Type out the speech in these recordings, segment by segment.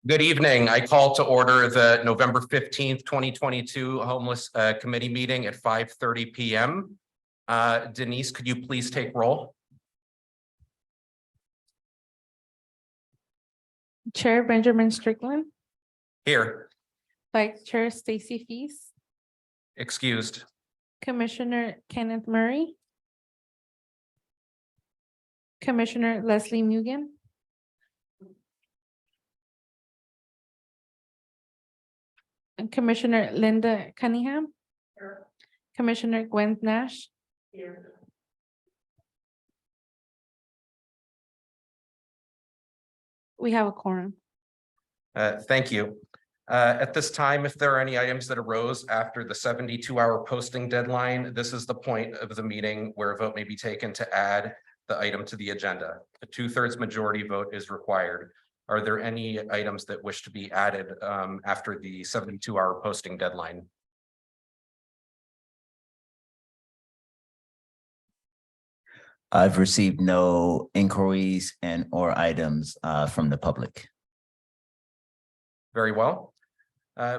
Good evening. I call to order the November 15th, 2022 Homeless Committee meeting at 5:30 p.m. Denise, could you please take roll? Chair Benjamin Strickland, Here. Vice Chair Stacy Feast, Excused. Commissioner Kenneth Murray, Commissioner Leslie Mugen, and Commissioner Linda Cunningham, Commissioner Gwen Nash. We have a quorum. Thank you. At this time, if there are any items that arose after the 72-hour posting deadline, this is the point of the meeting where a vote may be taken to add the item to the agenda. A 2/3 majority vote is required. Are there any items that wish to be added after the 72-hour posting deadline? I've received no inquiries and or items from the public. Very well.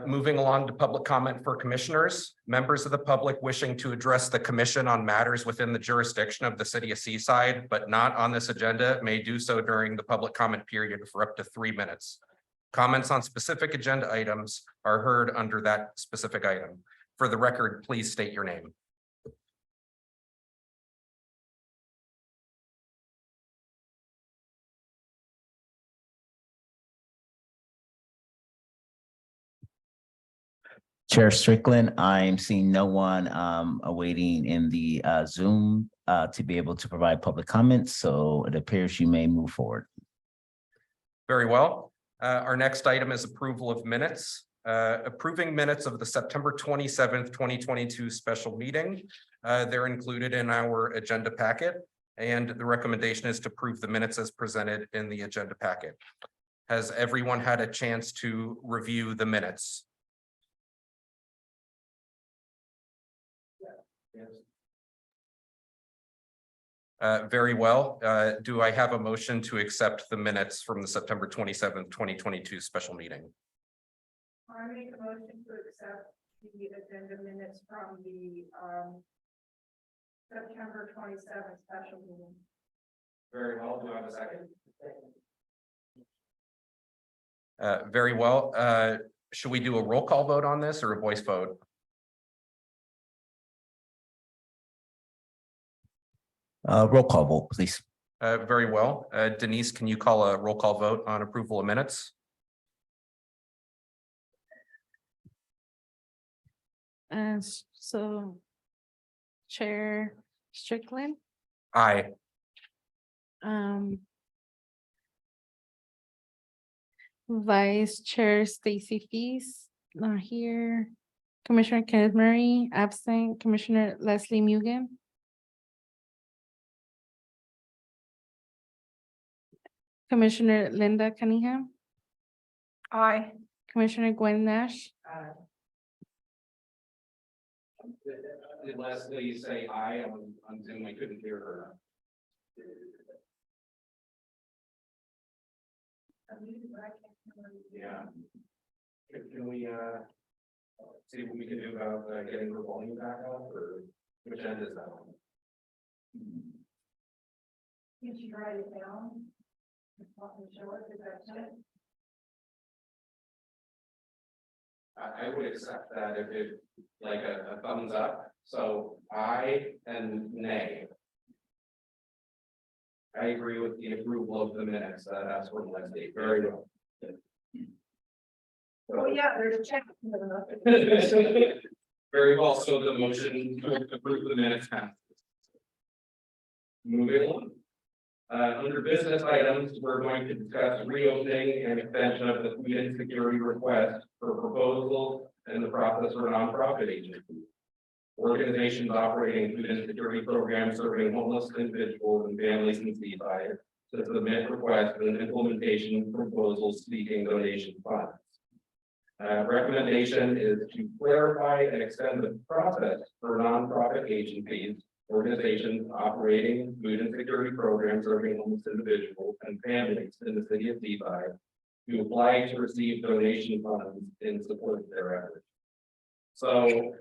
Moving along to public comment for commissioners. Members of the public wishing to address the commission on matters within the jurisdiction of the city of Seaside, but not on this agenda, may do so during the public comment period for up to 3 minutes. Comments on specific agenda items are heard under that specific item. For the record, please state your name. Chair Strickland, I'm seeing no one awaiting in the Zoom to be able to provide public comments, so it appears you may move forward. Very well. Our next item is approval of minutes. Approving minutes of the September 27th, 2022 special meeting. They're included in our agenda packet, and the recommendation is to approve the minutes as presented in the agenda packet. Has everyone had a chance to review the minutes? Very well. Do I have a motion to accept the minutes from the September 27th, 2022 special meeting? I make a motion to accept the agenda minutes from the September 27th special meeting. Very well. Do I have a second? Very well. Should we do a roll call vote on this or a voice vote? Roll call vote, please. Very well. Denise, can you call a roll call vote on approval of minutes? And so Chair Strickland, Aye. Vice Chair Stacy Feast, not here. Commissioner Kenneth Murray, absent. Commissioner Leslie Mugen. Commissioner Linda Cunningham, Aye. Commissioner Gwen Nash, Did Leslie say aye on Zoom? I couldn't hear her. Yeah. Can we see what we can do about getting her volume back up, or which end is that on? You should write it down. Show it, is that it? I would accept that if it like a thumbs up. So aye and nay. I agree with the approval of the minutes. That's what Leslie. Very well. Oh, yeah, there's a check. Very well. So the motion to approve the minutes passes. Moving on. Under business items, we're going to discuss reopening and extension of the food insecurity request for proposals and the process for nonprofit agencies. Organizations operating food insecurity programs serving homeless individuals and families in Seaside to submit requests and implementation proposals seeking donation funds. Recommendation is to clarify and extend the process for nonprofit agencies organizations operating food insecurity programs serving homeless individuals and families in the city of Seaside to apply to receive donation funds in support of their efforts. So,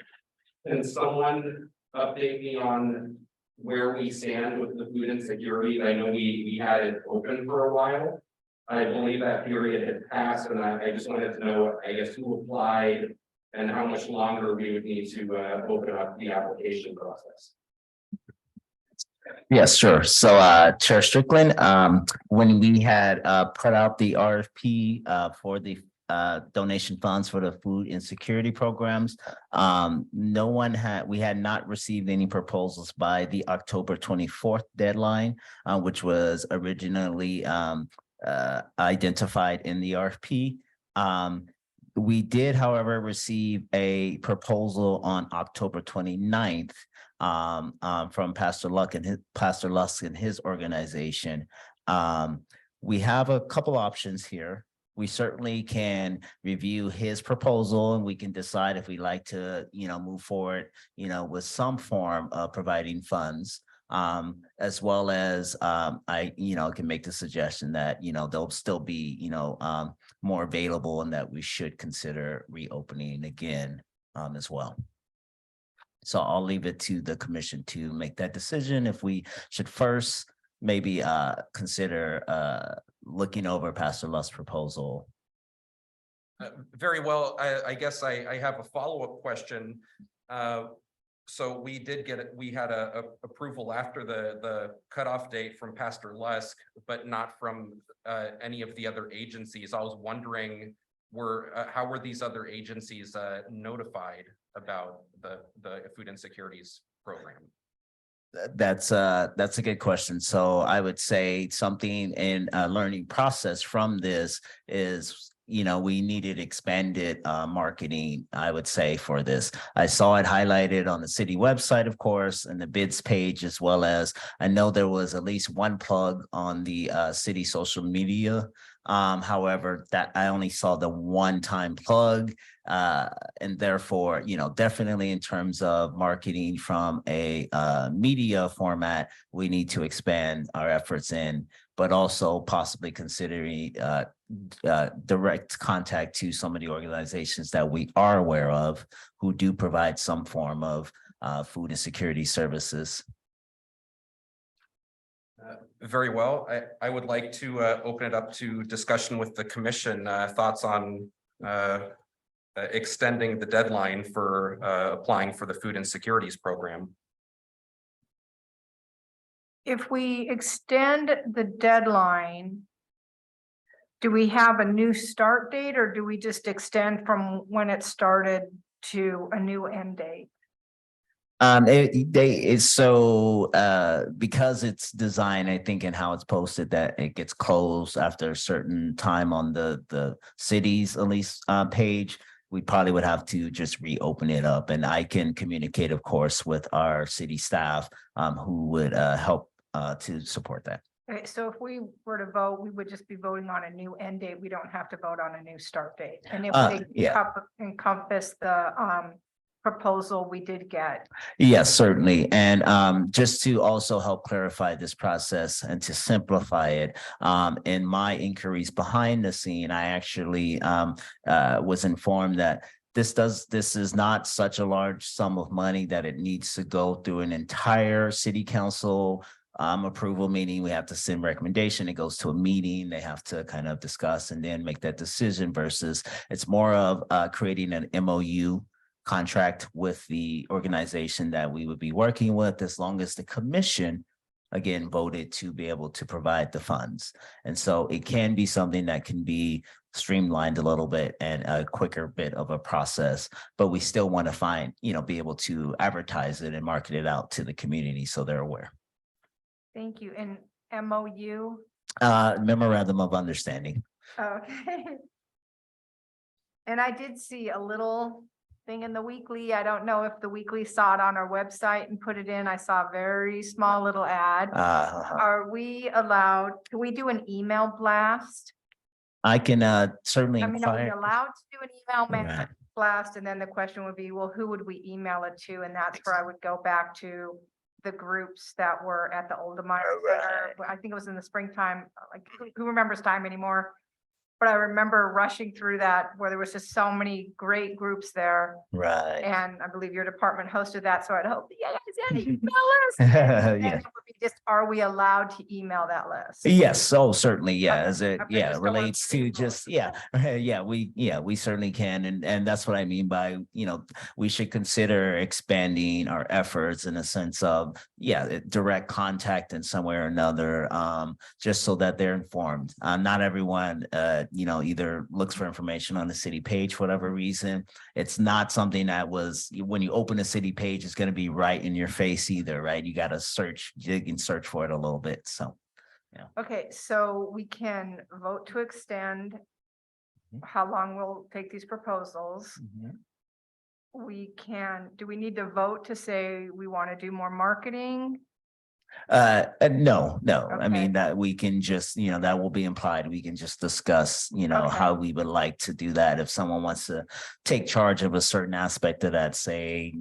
can someone update me on where we stand with the food insecurity? I know we had it open for a while. I believe that period had passed, and I just wanted to know, I guess, who applied and how much longer we would need to open up the application process. Yes, sure. So Chair Strickland, when we had put out the RFP for the donation funds for the food insecurity programs, we had not received any proposals by the October 24th deadline, which was originally identified in the RFP. We did, however, receive a proposal on October 29th from Pastor Lusk and his organization. We have a couple options here. We certainly can review his proposal and we can decide if we like to, move forward, with some form of providing funds. As well as I can make the suggestion that, they'll still be, more available and that we should consider reopening again as well. So I'll leave it to the commission to make that decision. If we should first maybe consider looking over Pastor Lusk's proposal. Very well. I guess I have a follow-up question. So we had a approval after the cutoff date from Pastor Lusk, but not from any of the other agencies. I was wondering, how were these other agencies notified about the food insecurities program? That's a good question. So I would say something in a learning process from this is, we needed expanded marketing, I would say, for this. I saw it highlighted on the city website, of course, and the bids page, as well as I know there was at least one plug on the city social media. However, that I only saw the one-time plug, and therefore, definitely in terms of marketing from a media format, we need to expand our efforts in, but also possibly considering direct contact to some of the organizations that we are aware of who do provide some form of food insecurity services. Very well. I would like to open it up to discussion with the commission. Thoughts on extending the deadline for applying for the food insecurities program. If we extend the deadline, do we have a new start date or do we just extend from when it started to a new end date? Because it's designed, I think, and how it's posted, that it gets closed after a certain time on the city's at least page. We probably would have to just reopen it up, and I can communicate, of course, with our city staff who would help to support that. Okay, so if we were to vote, we would just be voting on a new end date. We don't have to vote on a new start date. And it would encompass the proposal we did get. Yes, certainly. And just to also help clarify this process and to simplify it, in my inquiries behind the scene, I actually was informed that this is not such a large sum of money that it needs to go through an entire city council approval meeting. We have to send recommendation. It goes to a meeting. They have to kind of discuss and then make that decision, versus it's more of creating an MOU contract with the organization that we would be working with, as long as the commission again voted to be able to provide the funds. And so it can be something that can be streamlined a little bit and a quicker bit of a process, but we still want to be able to advertise it and market it out to the community so they're aware. Thank you. And MOU? Memorandum of Understanding. Okay. And I did see a little thing in the weekly. I don't know if the weekly saw it on our website and put it in. I saw a very small little ad. Are we allowed, can we do an email blast? I can certainly I mean, are we inquire. allowed to do an email Right. blast? And then the question would be, well, who would we email it to? And that's where I would go back to the groups that were at the Oldemire Right. Center. I think it was in the springtime, like who remembers time anymore? But I remember rushing through that where there was just so many great groups there. Right. And I believe your department hosted that, so I'd hope, yeah, guys, yeah, email us. And Yeah. it would be just, are we allowed to email that list? Yes, so certainly, yeah, as it, Okay, yeah, just don't wanna relates to be just, yeah, we certainly can, and that's what I mean by, we should consider expanding our efforts in a sense of, direct contact in some way or another, just so that they're informed. Not everyone, either looks for information on the city page for whatever reason. It's not something that was, when you open a city page, it's going to be right in your face either, right? You got to dig and search for it a little bit, so. Okay, so we can vote to extend Mhm. how long we'll take these proposals. We can, do we need to vote to say we want to do more marketing? No, I Okay. mean, that we can just, that will be implied. We can just discuss, Okay. how we would like to do that. If someone wants to take charge of a certain aspect of that, say,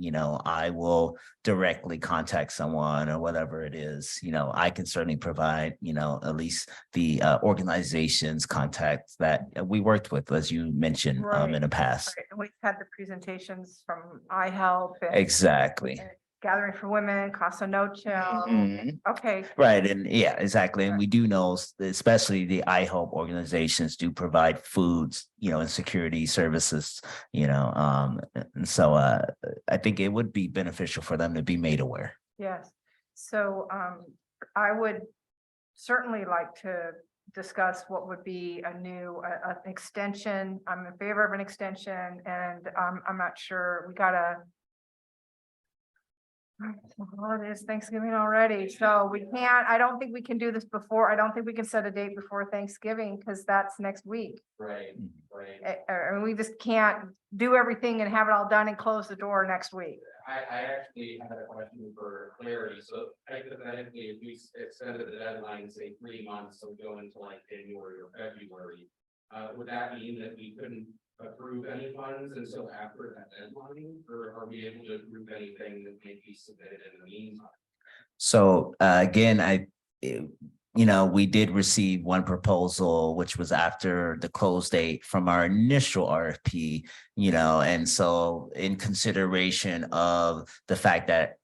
I will directly contact someone or whatever it is, I can certainly provide, at least the organization's contacts that we worked with, as you mentioned, Right. in the past. Right, and we've had the presentations from iHelp and Exactly. Gathering for Women, Casa Noche. Mhm. Okay, Right, and yeah, exactly. And we do know, especially the iHelp organizations do provide foods, and security services, and so I think it would be beneficial for them to be made aware. yes. So I would certainly like to discuss what would be a new extension. I'm in favor of an extension and I'm not sure, we gotta. Well, it is Thanksgiving already, so we can't, I don't think we can do this before, I don't think we can set a date before Thanksgiving, because that's next week. Right, right. And we just can't do everything and have it all done and close the door next week. I actually had a question for clarity. So hypothetically, if we extended the deadline, say 3 months, so go into like January or February, would that mean that we couldn't approve any funds until after that deadline? Or are we able to approve anything that may be submitted in the meantime? So again, we did receive one proposal, which was after the close date from our initial RFP, and so in consideration of the fact that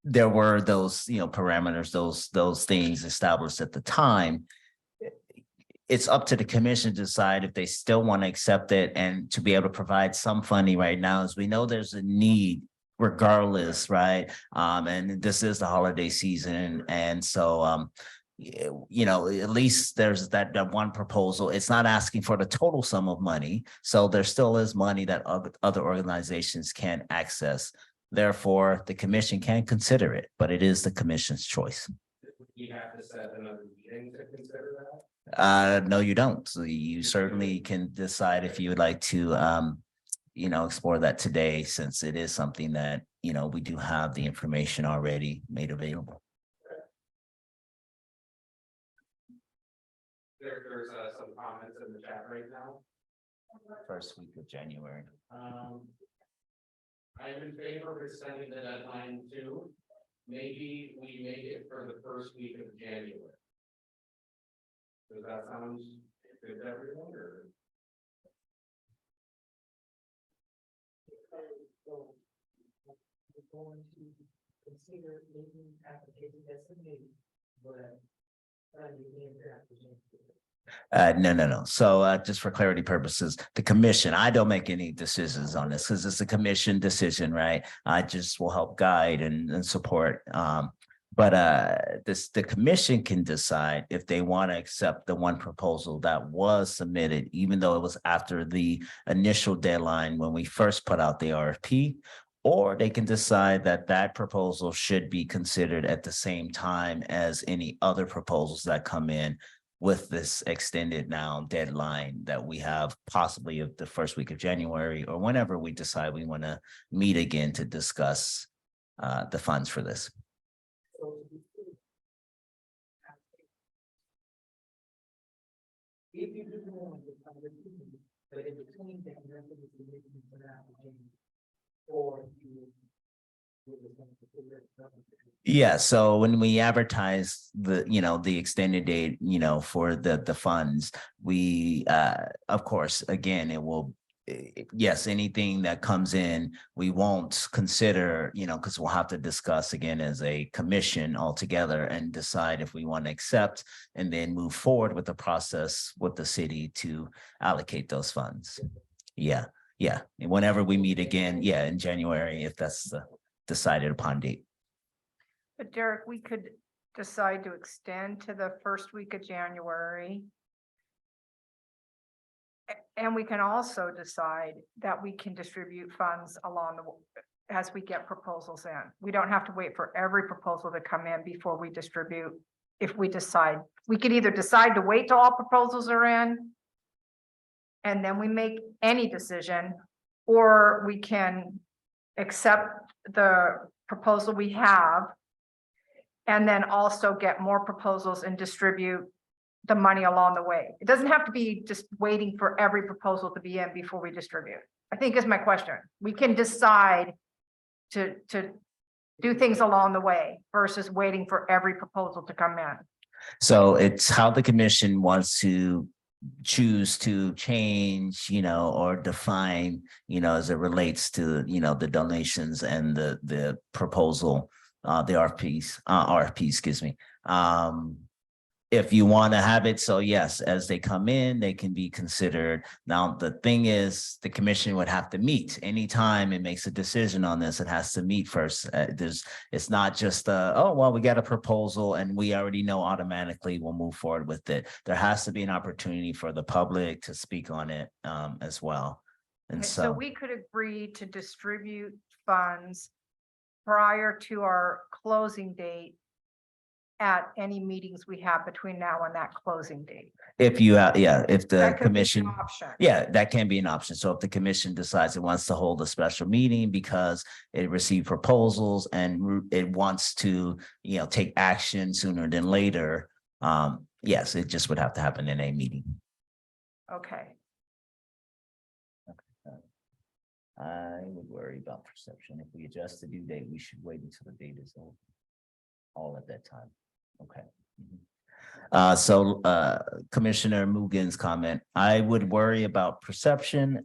there were those, parameters, those things established at the time, it's up to the commission to decide if they still want to accept it and to be able to provide some funding right now, as we know there's a need regardless, right? And this is the holiday season. And so, at least there's that one proposal. It's not asking for the total sum of money. So there still is money that other organizations can access. Therefore, the commission can consider it, but it is the commission's choice. We have to set another meeting to consider that? No, you don't. So you certainly can decide if you would like to, explore that today, since it is something that, we do have the information already made available. There's some comments in the chat right now. First week of January. I am in favor of extending the deadline to, maybe we make it for the first week of January. Does that sound good to everyone, or? We're going to consider making application that's submitted, but you name the application. No. So just for clarity purposes, the commission, I don't make any decisions on this because it's a commission decision, right? I just will help guide and support. But the commission can decide if they want to accept the one proposal that was submitted, even though it was after the initial deadline when we first put out the RFP, or they can decide that that proposal should be considered at the same time as any other proposals that come in with this extended now deadline that we have, possibly of the first week of January, or whenever we decide we want to meet again to discuss the funds for this. So if you do want to, but in between that, nothing is making an application. Or you Yeah, so when we advertise the, the extended date, for the funds, we, of course, again, it will. Yes, anything that comes in, we won't consider, because we'll have to discuss again as a commission altogether and decide if we want to accept and then move forward with the process with the city to allocate those funds. Yeah, yeah. And whenever we meet again, yeah, in January, if that's the decided upon date. But Derek, we could decide to extend to the first week of January. And we can also decide that we can distribute funds along the, as we get proposals in. We don't have to wait for every proposal to come in before we distribute. If we decide, we could either decide to wait till all proposals are in and then we make any decision, or we can accept the proposal we have and then also get more proposals and distribute the money along the way. It doesn't have to be just waiting for every proposal to be in before we distribute. I think is my question. We can decide to do things along the way versus waiting for every proposal to come in. So it's how the commission wants to choose to change, or define, as it relates to, the donations and the proposal, the RFP, excuse me. If you want to have it, so yes, as they come in, they can be considered. Now, the thing is, the commission would have to meet anytime it makes a decision on this. It has to meet first. It's not just oh, well, we got a proposal and we already know automatically we'll move forward with it. There has to be an opportunity for the public to speak on it as well. And Okay, so so we could agree to distribute funds prior to our closing date at any meetings we have between now and that closing date. if you, if the That could be an commission. option. Yeah, that can be an option. So if the commission decides it wants to hold a special meeting because it received proposals and it wants to, take action sooner than later, yes, it just would have to happen in a meeting. Okay, I would worry about perception. If we adjust the due date, we should wait until the date is over. All at that time. Okay. So Commissioner Mugen's comment, I would worry about perception.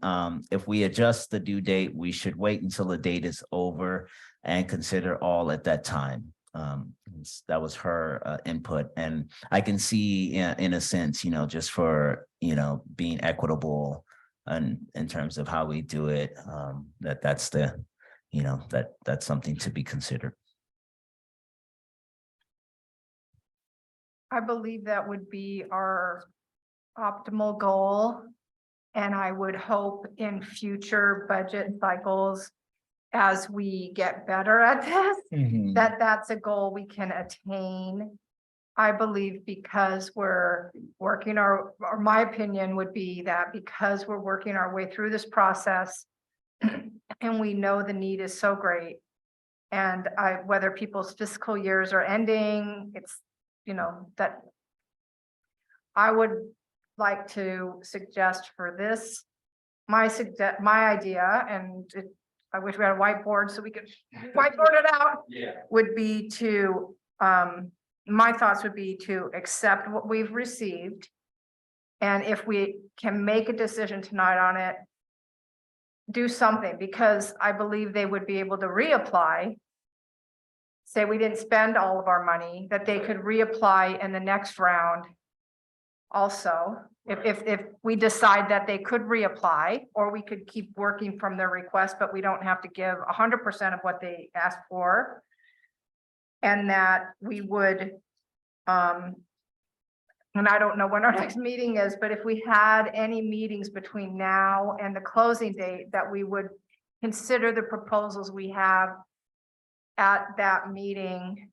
If we adjust the due date, we should wait until the date is over and consider all at that time. That was her input, and I can see in a sense, just for, being equitable and in terms of how we do it, that's the, that's something to be considered. I believe that would be our optimal goal. And I would hope in future budget cycles, as we get better at this, that that's a goal we can attain. I believe because we're working or my opinion would be that because we're working our way through this process and we know the need is so great. And whether people's fiscal years are ending, it's, that I would like to suggest for this, my idea, and I wish we had a whiteboard so we could whiteboard it out. Yeah. Would be to, my thoughts would be to accept what we've received. And if we can make a decision tonight on it, do something, because I believe they would be able to reapply. Say we didn't spend all of our money, that they could reapply in the next round. Also, if we decide that they could reapply, or we could keep working from their request, but we don't have to give 100% of what they asked for. And that we would, and I don't know when our next meeting is, but if we had any meetings between now and the closing date, that we would consider the proposals we have at that meeting.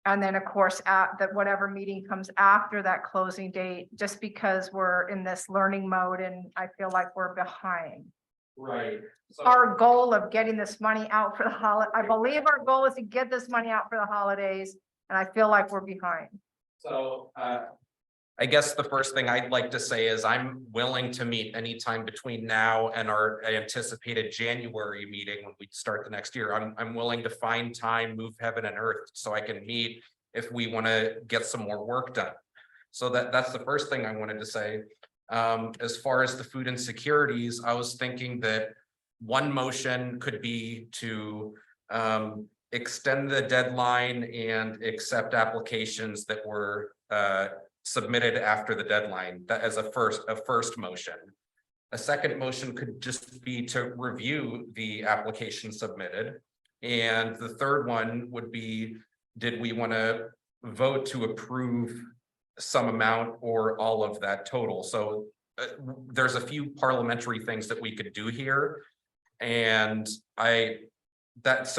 And then, of course, at that whatever meeting comes after that closing date, just because we're in this learning mode and I feel like we're behind. Right. So- Our goal of getting this money out for the holiday, I believe our goal is to get this money out for the holidays, and I feel like we're behind. So I guess the first thing I'd like to say is I'm willing to meet anytime between now and our anticipated January meeting when we start the next year. I'm willing to find time, move heaven and earth so I can meet if we want to get some more work done. So that's the first thing I wanted to say. As far as the food insecurities, I was thinking that one motion could be to extend the deadline and accept applications that were submitted after the deadline, that as a first motion. A second motion could just be to review the application submitted. And the third one would be, did we want to vote to approve some amount or all of that total? So there's a few parliamentary things that we could do here. And that's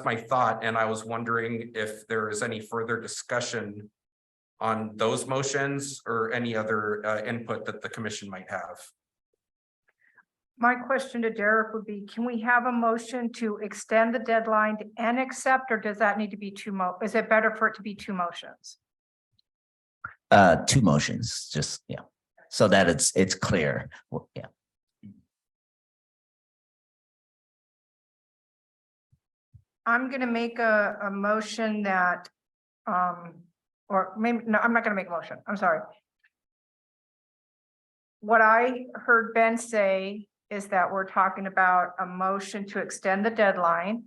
my thought. And I was wondering if there is any further discussion on those motions or any other input that the commission might have. My question to Derek would be, can we have a motion to extend the deadline and accept, or does that need to be is it better for it to be two motions? Two motions, just, yeah, so that it's clear. Yeah. I'm gonna make a motion that, or maybe, no, I'm not gonna make a motion, I'm sorry. What I heard Ben say is that we're talking about a motion to extend the deadline,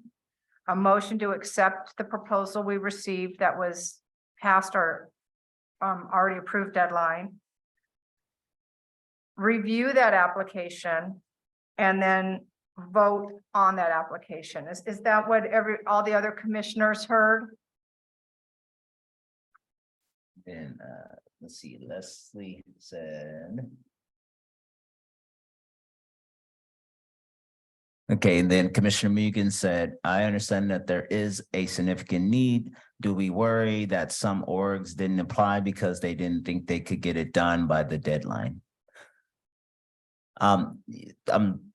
a motion to accept the proposal we received that was past our already approved deadline, review that application, and then vote on that application. Is that what all the other commissioners heard? And let's see, Leslie said. Okay, and then Commissioner Mugen said, I understand that there is a significant need. Do we worry that some orgs didn't apply because they didn't think they could get it done by the deadline?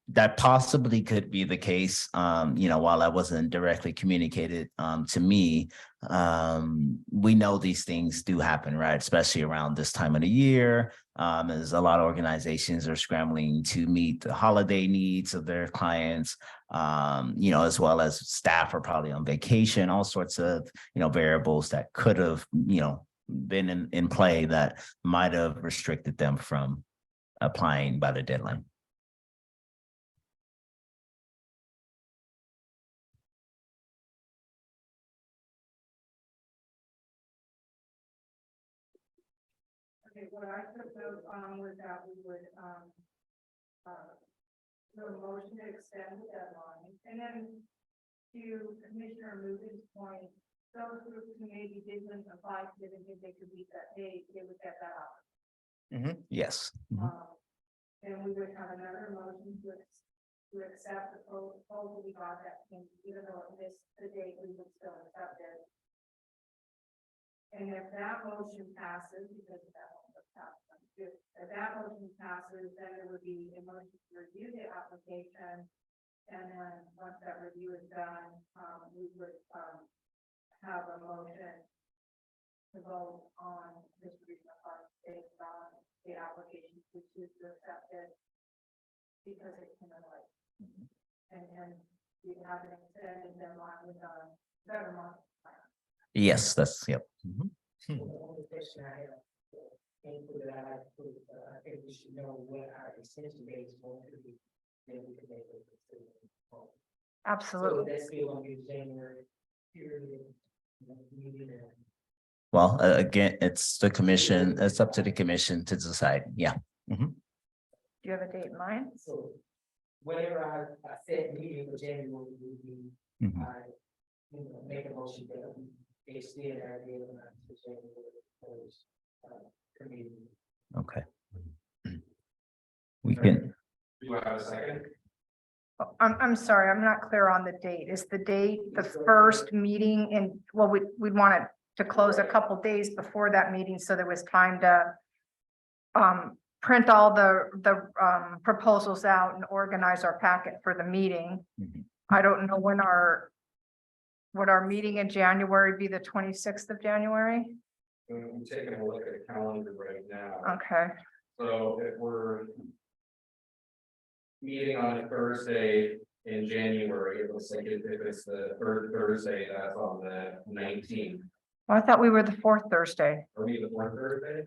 That possibly could be the case. While that wasn't directly communicated to me, we know these things do happen, right? Especially around this time of the year. As a lot of organizations are scrambling to meet the holiday needs of their clients, as well as staff are probably on vacation, all sorts of, variables that could have, been in play that might have restricted them from applying by the deadline. Okay, what I proposed was that we would do a motion to extend the deadline, and then to Commissioner Mugen's point, those groups who maybe didn't apply, didn't think they could meet that date, they would get that out. Yes. And we would have another motion to accept the proposal we got that, even though it missed the date, we would still accept it. And if that motion passes, because that one was passed, if that motion passes, then there would be a motion to review the application. And then once that review is done, we would have a motion to vote on distribution of funds based on the application to choose to accept it because it can like, and we have an extended deadline with a better month plan. Yes, that's, yep. The only question I have, I think we should know what our extension date is going to be. Then we can make a decision. So Absolutely. that's still going to be January period. Well, again, it's the commission, it's up to the commission to decide. Yeah. Do you have a date in mind? So whenever I set meeting for January, would be, I make a motion that we extend our deadline to January 1st. Meeting. Okay. We can, Do I have a second? I'm sorry, I'm not clear on the date. Is the date the first meeting in, well, we'd want it to close a couple days before that meeting, so there was time to print all the proposals out and organize our packet for the meeting. I don't know when would our meeting in January be the 26th of January? I'm taking a look at the calendar right now. Okay, So if we're meeting on a Thursday in January, it looks like if it's the third Thursday, that's on the 19th. well, I thought we were the fourth Thursday. Are we the fourth Thursday?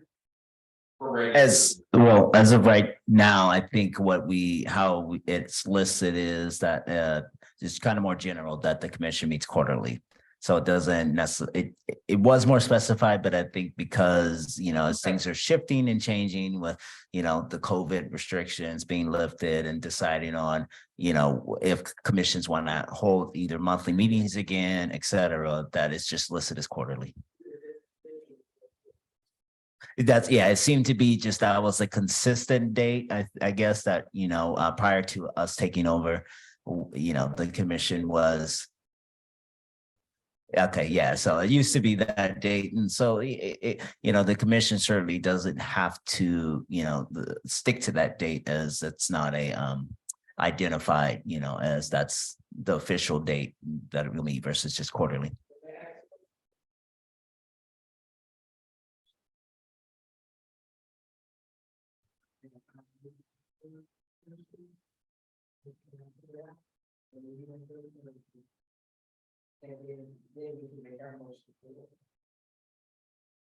Right. As well, as of right now, I think it's listed is that it's kind of more general that the commission meets quarterly. So it doesn't necessarily, it was more specified, but I think because, as things are shifting and changing with, the COVID restrictions being lifted and deciding on, if commissions want to hold either monthly meetings again, et cetera, that it's just listed as quarterly. It seemed to be just that was a consistent date. I guess that, prior to us taking over, the commission was. Okay, yeah, so it used to be that date. And so, the commission certainly doesn't have to, stick to that date as it's not a identified, as that's the official date that it will meet versus just quarterly.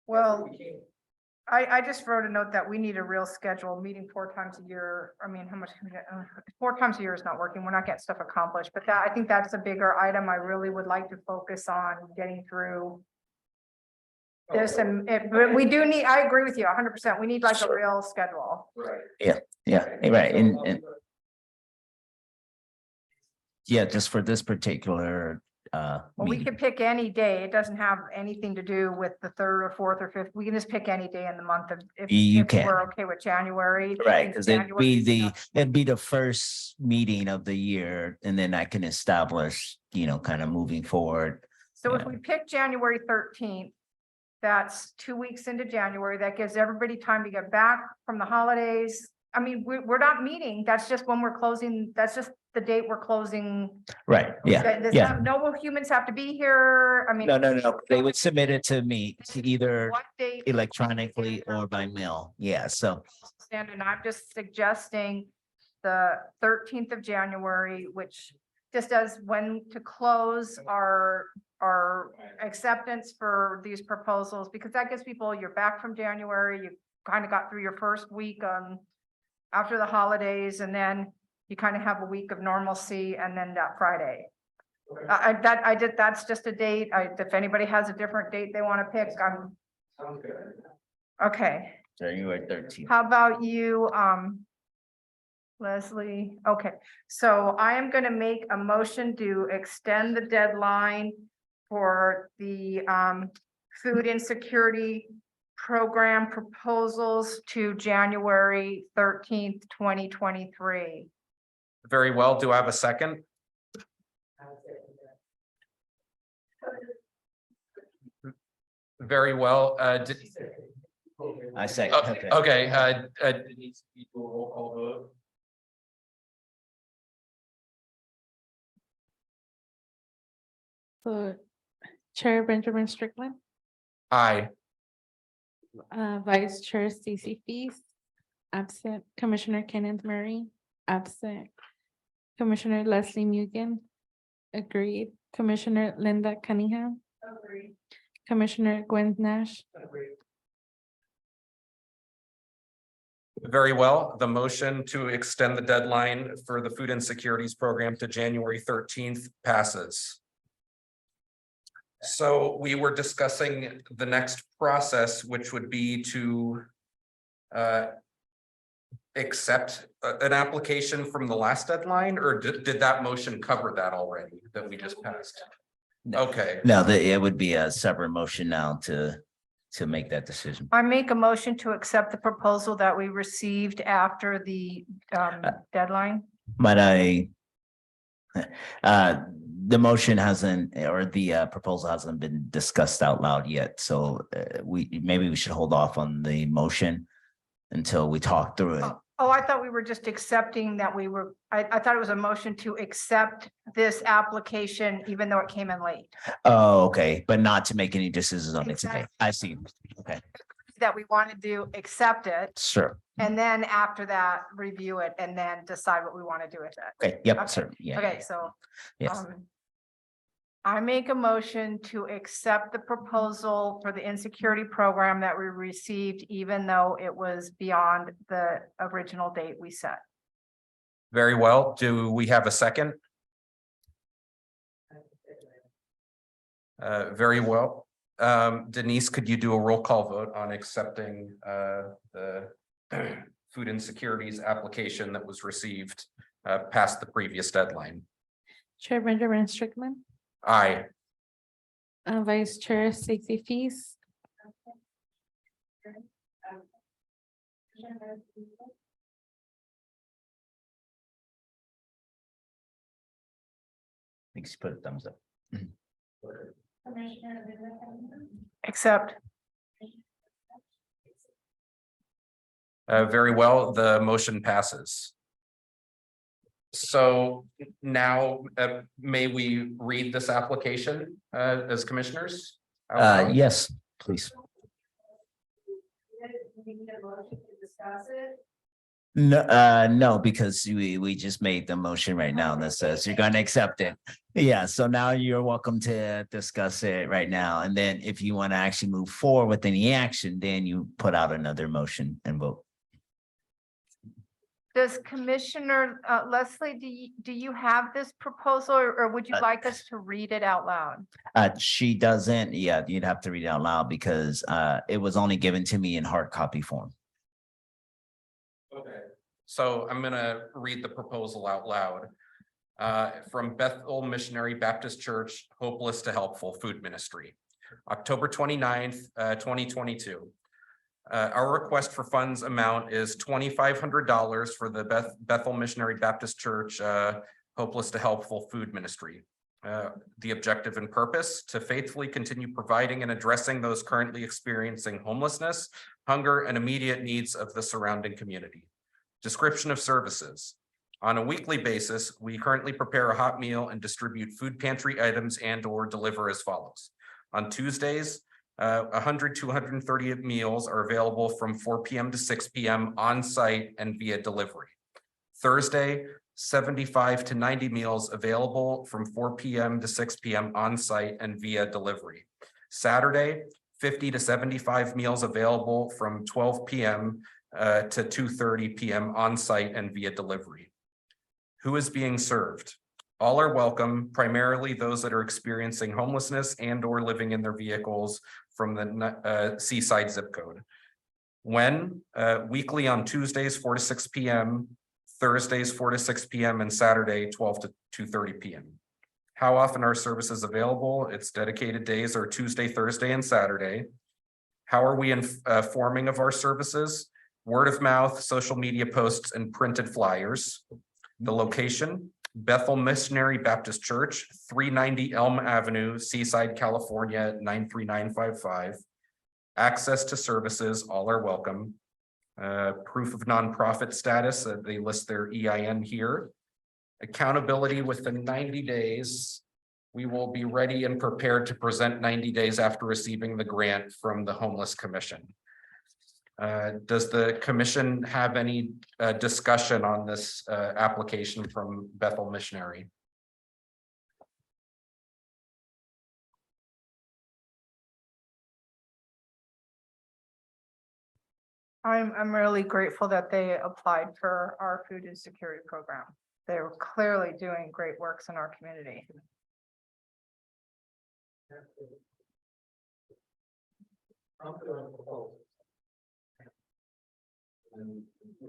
Well, I just wrote a note that we need a real schedule, meeting 4 times a year. I mean, how much can we get? 4 times a year is not working. We're not getting stuff accomplished, but I think that's a bigger item. I really would like to focus on getting through this, and but we do need, I agree with you 100%. We need like a real schedule. Right. Yeah, right, and yeah, just for this particular Well, we meeting. could pick any day. It doesn't have anything to do with the 3rd or 4th or 5th. We can just pick any day in the month of, if can. we're okay with January. Right, because it'd January- be the first meeting of the year, and then I can establish, kind of moving forward. So if Yeah. we pick January 13th, that's 2 weeks into January. That gives everybody time to get back from the holidays. I mean, we're not meeting. That's just when we're closing. That's just the date we're closing. Right, yeah. No humans have to be here. I mean. No, they would submit it to me either What date? electronically or by mail. Yeah, so, And I'm just suggesting the 13th of January, which just as when to close our acceptance for these proposals, because that gives people, you're back from January, you kind of got through your first week after the holidays, and then you kind of have a week of normalcy, and then that Friday. That's just a date. If anybody has a different date they want to pick, Sounds good. okay. January 13th. How about you, Leslie? Okay, so I am gonna make a motion to extend the deadline for the food insecurity program proposals to January 13th, 2023. Very well. Do I have a second? Very well. I say, okay. Okay, it needs to be a roll call vote. So Chair Benjamin Strickland, Aye. Vice Chair Stacy Feast, absent. Commissioner Kenneth Murray, absent. Commissioner Leslie Mugen, agreed. Commissioner Linda Cunningham, Agreed. Commissioner Gwen Nash, Very well. The motion to extend the deadline for the food insecurities program to January 13th passes. So we were discussing the next process, which would be to accept an application from the last deadline, or did that motion cover that already that we just passed? No. Okay, No, it would be a separate motion now to make that decision. I make a motion to accept the proposal that we received after the deadline. But the motion hasn't, or the proposal hasn't been discussed out loud yet, so maybe we should hold off on the motion until we talk through it. Oh, I thought we were just accepting that I thought it was a motion to accept this application, even though it came in late. Oh, okay, but not to make any decisions on it today. Exactly. I see. Okay, that we wanted to accept it. sure. And then after that, review it and then decide what we want to do with it. Okay, yep, Okay, sir. Yeah. Okay, so. Yes. I make a motion to accept the proposal for the insecurity program that we received, even though it was beyond the original date we set. Very well. Do we have a second? Very well. Denise, could you do a roll call vote on accepting the food insecurities application that was received past the previous deadline? Chair Benjamin Strickland, Aye. Vice Chair Stacy Feast. Thanks. Put a thumbs up. Except, Very well, the motion passes. So now, may we read this application as commissioners? out loud? Yes, please. No, because we just made the motion right now that says you're gonna accept it. Yeah, so now you're welcome to discuss it right now. And then if you want to actually move forward with any action, then you put out another motion and vote. does Commissioner Leslie, do you have this proposal or would you like us to read it out loud? She doesn't, yeah, you'd have to read it out loud because it was only given to me in hard copy form. Okay, so I'm gonna read the proposal out loud. From Bethel Missionary Baptist Church, Hopeless to Helpful Food Ministry, October 29th, 2022. Our request for funds amount is $2,500 for the Bethel Missionary Baptist Church, Hopeless to Helpful Food Ministry. The objective and purpose: to faithfully continue providing and addressing those currently experiencing homelessness, hunger, and immediate needs of the surrounding community. Description of services: on a weekly basis, we currently prepare a hot meal and distribute food pantry items and/or deliver as follows. On Tuesdays, 100 to 130 meals are available from 4 p.m. to 6 p.m. on site and via delivery. Thursday, 75 to 90 meals available from 4 p.m. to 6 p.m. on site and via delivery. Saturday, 50 to 75 meals available from 12 p.m. To 2:30 p.m. on site and via delivery. Who is being served? All are welcome, primarily those that are experiencing homelessness and/or living in their vehicles from the Seaside zip code. When? Weekly on Tuesdays, 4 to 6 p.m., Thursdays, 4 to 6 p.m., and Saturday, 12 to 2:30 p.m. How often are services available? Its dedicated days are Tuesday, Thursday, and Saturday. How are we informing of our services? Word of mouth, social media posts, and printed flyers. The location: Bethel Missionary Baptist Church, 390 Elm Avenue, Seaside, California, 93955. Access to services, all are welcome. Proof of nonprofit status, they list their EIN here. Accountability within 90 days. We will be ready and prepared to present 90 days after receiving the grant from the Homeless Commission. Does the commission have any discussion on this application from Bethel Missionary? I'm really grateful that they applied for our food insecurity program. They were clearly doing great works in our community.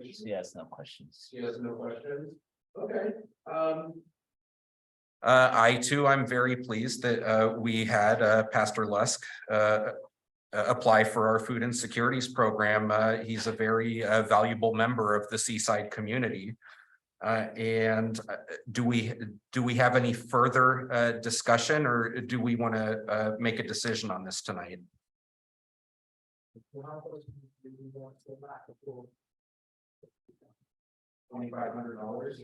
Yes, no questions. She has no questions. Okay. I too, I'm very pleased that we had Pastor Lusk apply for our food insecurities program. He's a very valuable member of the Seaside community. And do we have any further discussion, or do we want to make a decision on this tonight? $2,500.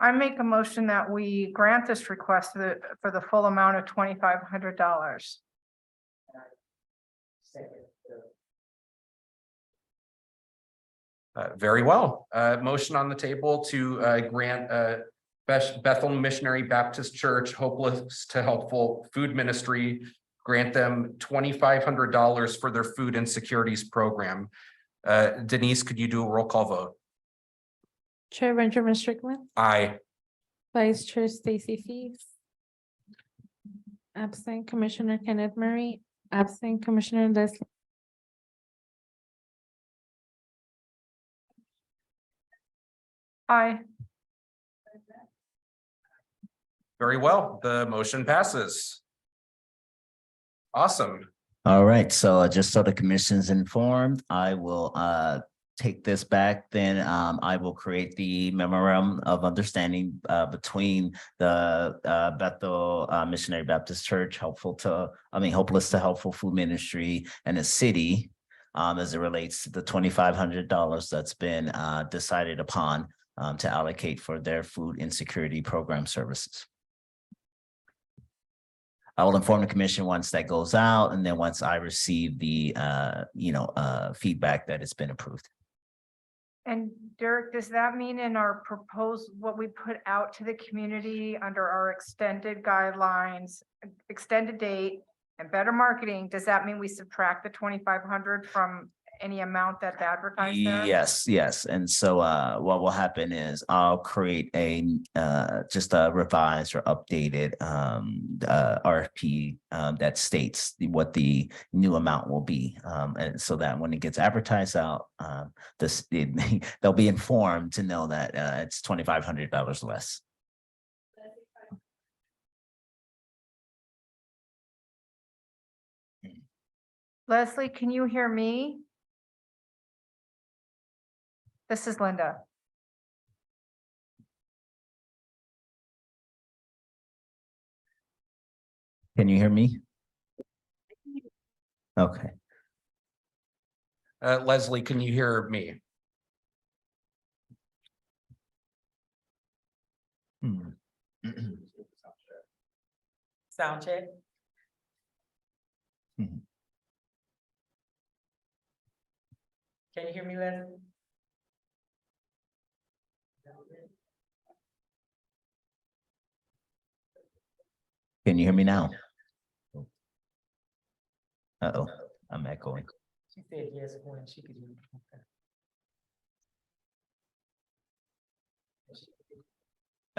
I make a motion that we grant this request for the full amount of $2,500. Very well. Motion on the table to grant Bethel Missionary Baptist Church Hopeless to Helpful Food Ministry, grant them $2,500 for their food insecurities program. Denise, could you do a roll call vote? Chair Benjamin Strickland, Aye. Vice Chair Stacy Feast. Absent Commissioner Kenneth Murray, absent Commissioner Leslie. Aye. Very well. The motion passes. Awesome. All right, so just so the commission's informed, I will take this back, then I will create the memorandum of understanding between the Bethel Missionary Baptist Church, Hopeless to Helpful Food Ministry, and the city as it relates to the $2,500 that's been decided upon to allocate for their food insecurity program services. I will inform the commission once that goes out, and then once I receive the feedback that it's been approved. And Derek, does that mean in our proposed, what we put out to the community under our extended guidelines, extended date and better marketing, does that mean we subtract the 2,500 from any amount that's advertised there? Yes. And so what will happen is I'll create a just a revised or updated RFP that states what the new amount will be. And so that when it gets advertised out, they'll be informed to know that it's $2,500 less. Leslie, can you hear me? This is Linda. Can you hear me? Okay. Leslie, can you hear me? Sound check. Mhm. Can you hear me, Leslie? Can you hear me now? Uh-oh, I'm echoing. She said yes when she could.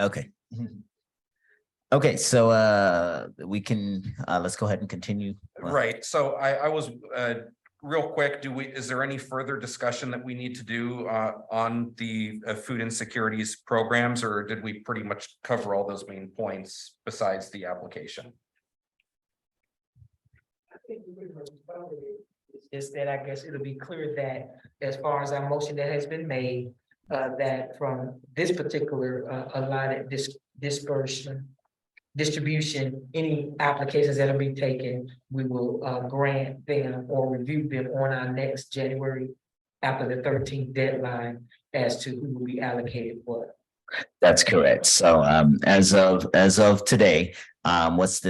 Okay. Okay, so we can let's go ahead and continue. Right, so I was real quick, is there any further discussion that we need to do on the food insecurities programs, or did we pretty much cover all those main points besides the application? Is that I guess it'll be clear that as far as our motion that has been made, that from this particular allotted distribution, any applications that'll be taken, we will grant them or review them on our next January after the 13th deadline as to who will be allocated what. That's correct. So as of today, what's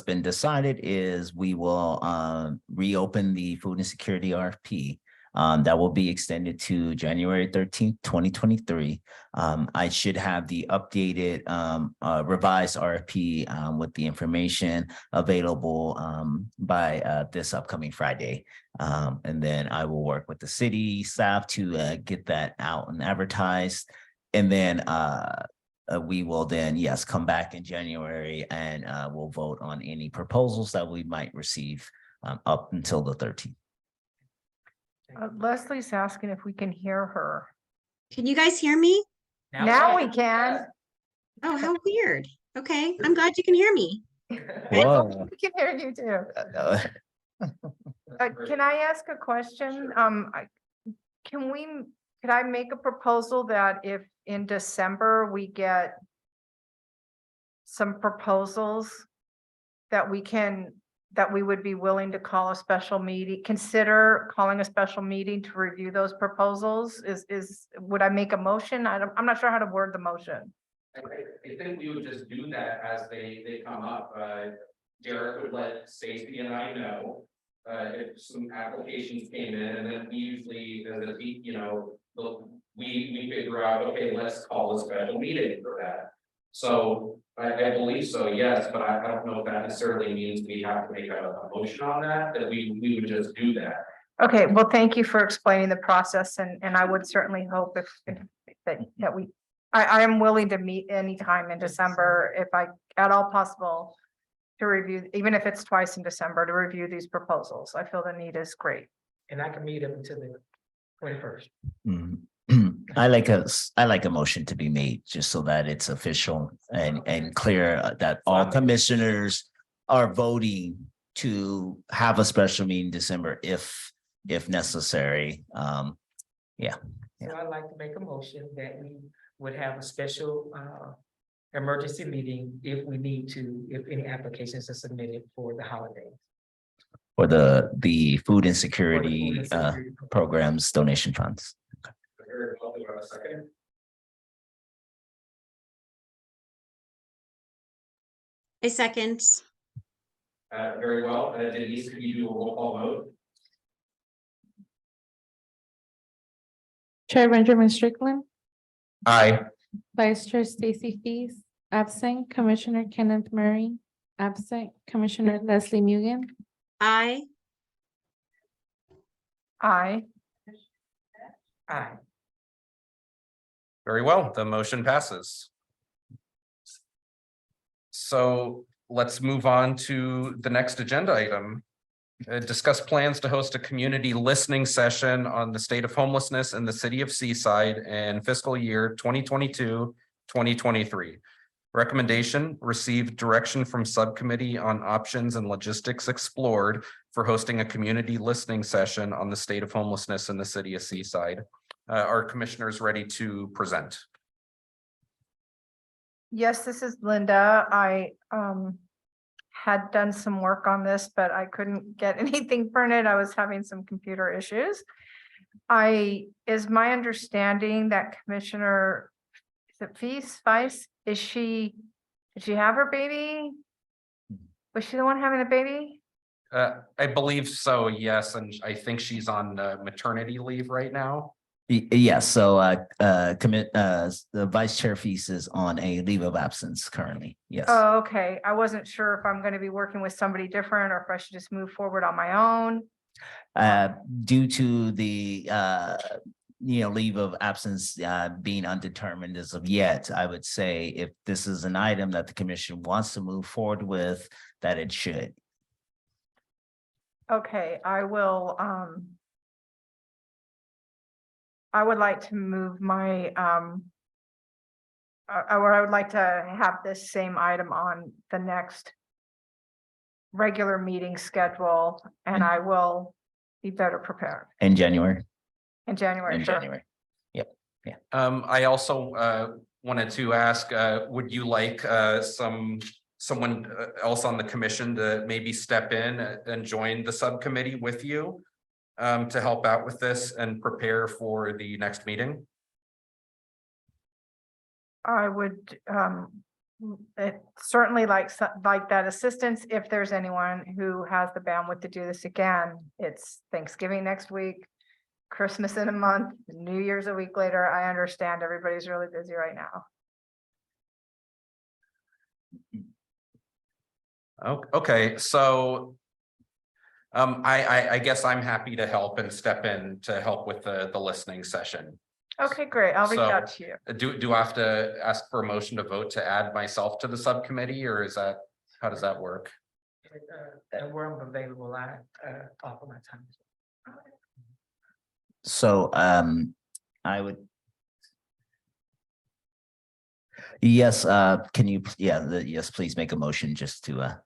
been decided is we will reopen the food insecurity RFP. That will be extended to January 13th, 2023. I should have the updated revised RFP with the information available by this upcoming Friday. And then I will work with the city staff to get that out and advertised. And then we will then, yes, come back in January and we'll vote on any proposals that we might receive up until the 13th. Leslie's asking if we can hear her. Can you guys hear me? Now we can. Oh, how weird. Okay, I'm glad you can hear me. Whoa. We can hear you too. Can I ask a question? Could I make a proposal that if in December we get some proposals that we would be willing to call a special meeting, consider calling a special meeting to review those proposals? Would I make a motion? I'm not sure how to word the motion. I think we would just do that as they come up. Derek would let Stacy and I know. if some applications came in, and then we usually, as a team, we figure out, okay, let's call a special meeting for that. So I believe so, yes, but I don't know if that necessarily means we have to make a motion on that we would just do that. Okay, well, thank you for explaining the process and I would certainly hope if that we, I am willing to meet anytime in December if at all possible to review, even if it's twice in December, to review these proposals. I feel the need is great. And I can meet up until the 21st. Mhm. I like a motion to be made just so that it's official and clear that all commissioners are voting to have a special meeting in December if necessary. So I'd like to make a motion that we would have a special emergency meeting if we need to, if any applications are submitted for the holidays. For the food For the insecurity food insecurity programs, donation funds. Very well, do I have a second? A second. Very well, Denise, can you do a roll call vote? Chair Benjamin Strickland, Aye. Vice Chair Stacy Fees, absent. Commissioner Kenneth Murray, absent. Commissioner Leslie Mugen, I. Aye. Aye. Very well, the motion passes. So let's move on to the next agenda item. Discuss plans to host a community listening session on the state of homelessness in the city of Seaside in fiscal year 2022-2023. Recommendation: received direction from subcommittee on options and logistics explored for hosting a community listening session on the state of homelessness in the city of Seaside. Are commissioners ready to present? Yes, this is Linda. I had done some work on this, but I couldn't get anything printed. I was having some computer issues. Is my understanding that Commissioner, is it Feist, did she have her baby? Was she the one having the baby? I believe so, yes, and I think she's on maternity leave right now. Yes, so the Vice Chair Feast is on a leave of absence currently. Yes. Oh, okay. I wasn't sure if I'm going to be working with somebody different or if I should just move forward on my own. Due to the leave of absence being undetermined as of yet, I would say if this is an item that the commission wants to move forward with, that it should. Okay, I will, I would like to move my, I would like to have this same item on the next regular meeting schedule, and I will be better prepared In January. in January. In Sure. January. Yep. Yeah. I also wanted to ask, would you like someone else on the commission to maybe step in and join the subcommittee with you to help out with this and prepare for the next meeting? I would certainly like that assistance if there's anyone who has the bandwidth to do this again. It's Thanksgiving next week, Christmas in a month, New Year's a week later. I understand everybody's really busy right now. Okay, so I guess I'm happy to help and step in to help with the listening session. Okay, great. I'll reach So, out to you. Do I have to ask for a motion to vote to add myself to the subcommittee, or how does that work? And where I'm available, I offer my time. So I would. Yes, can you, yes, please make a motion just to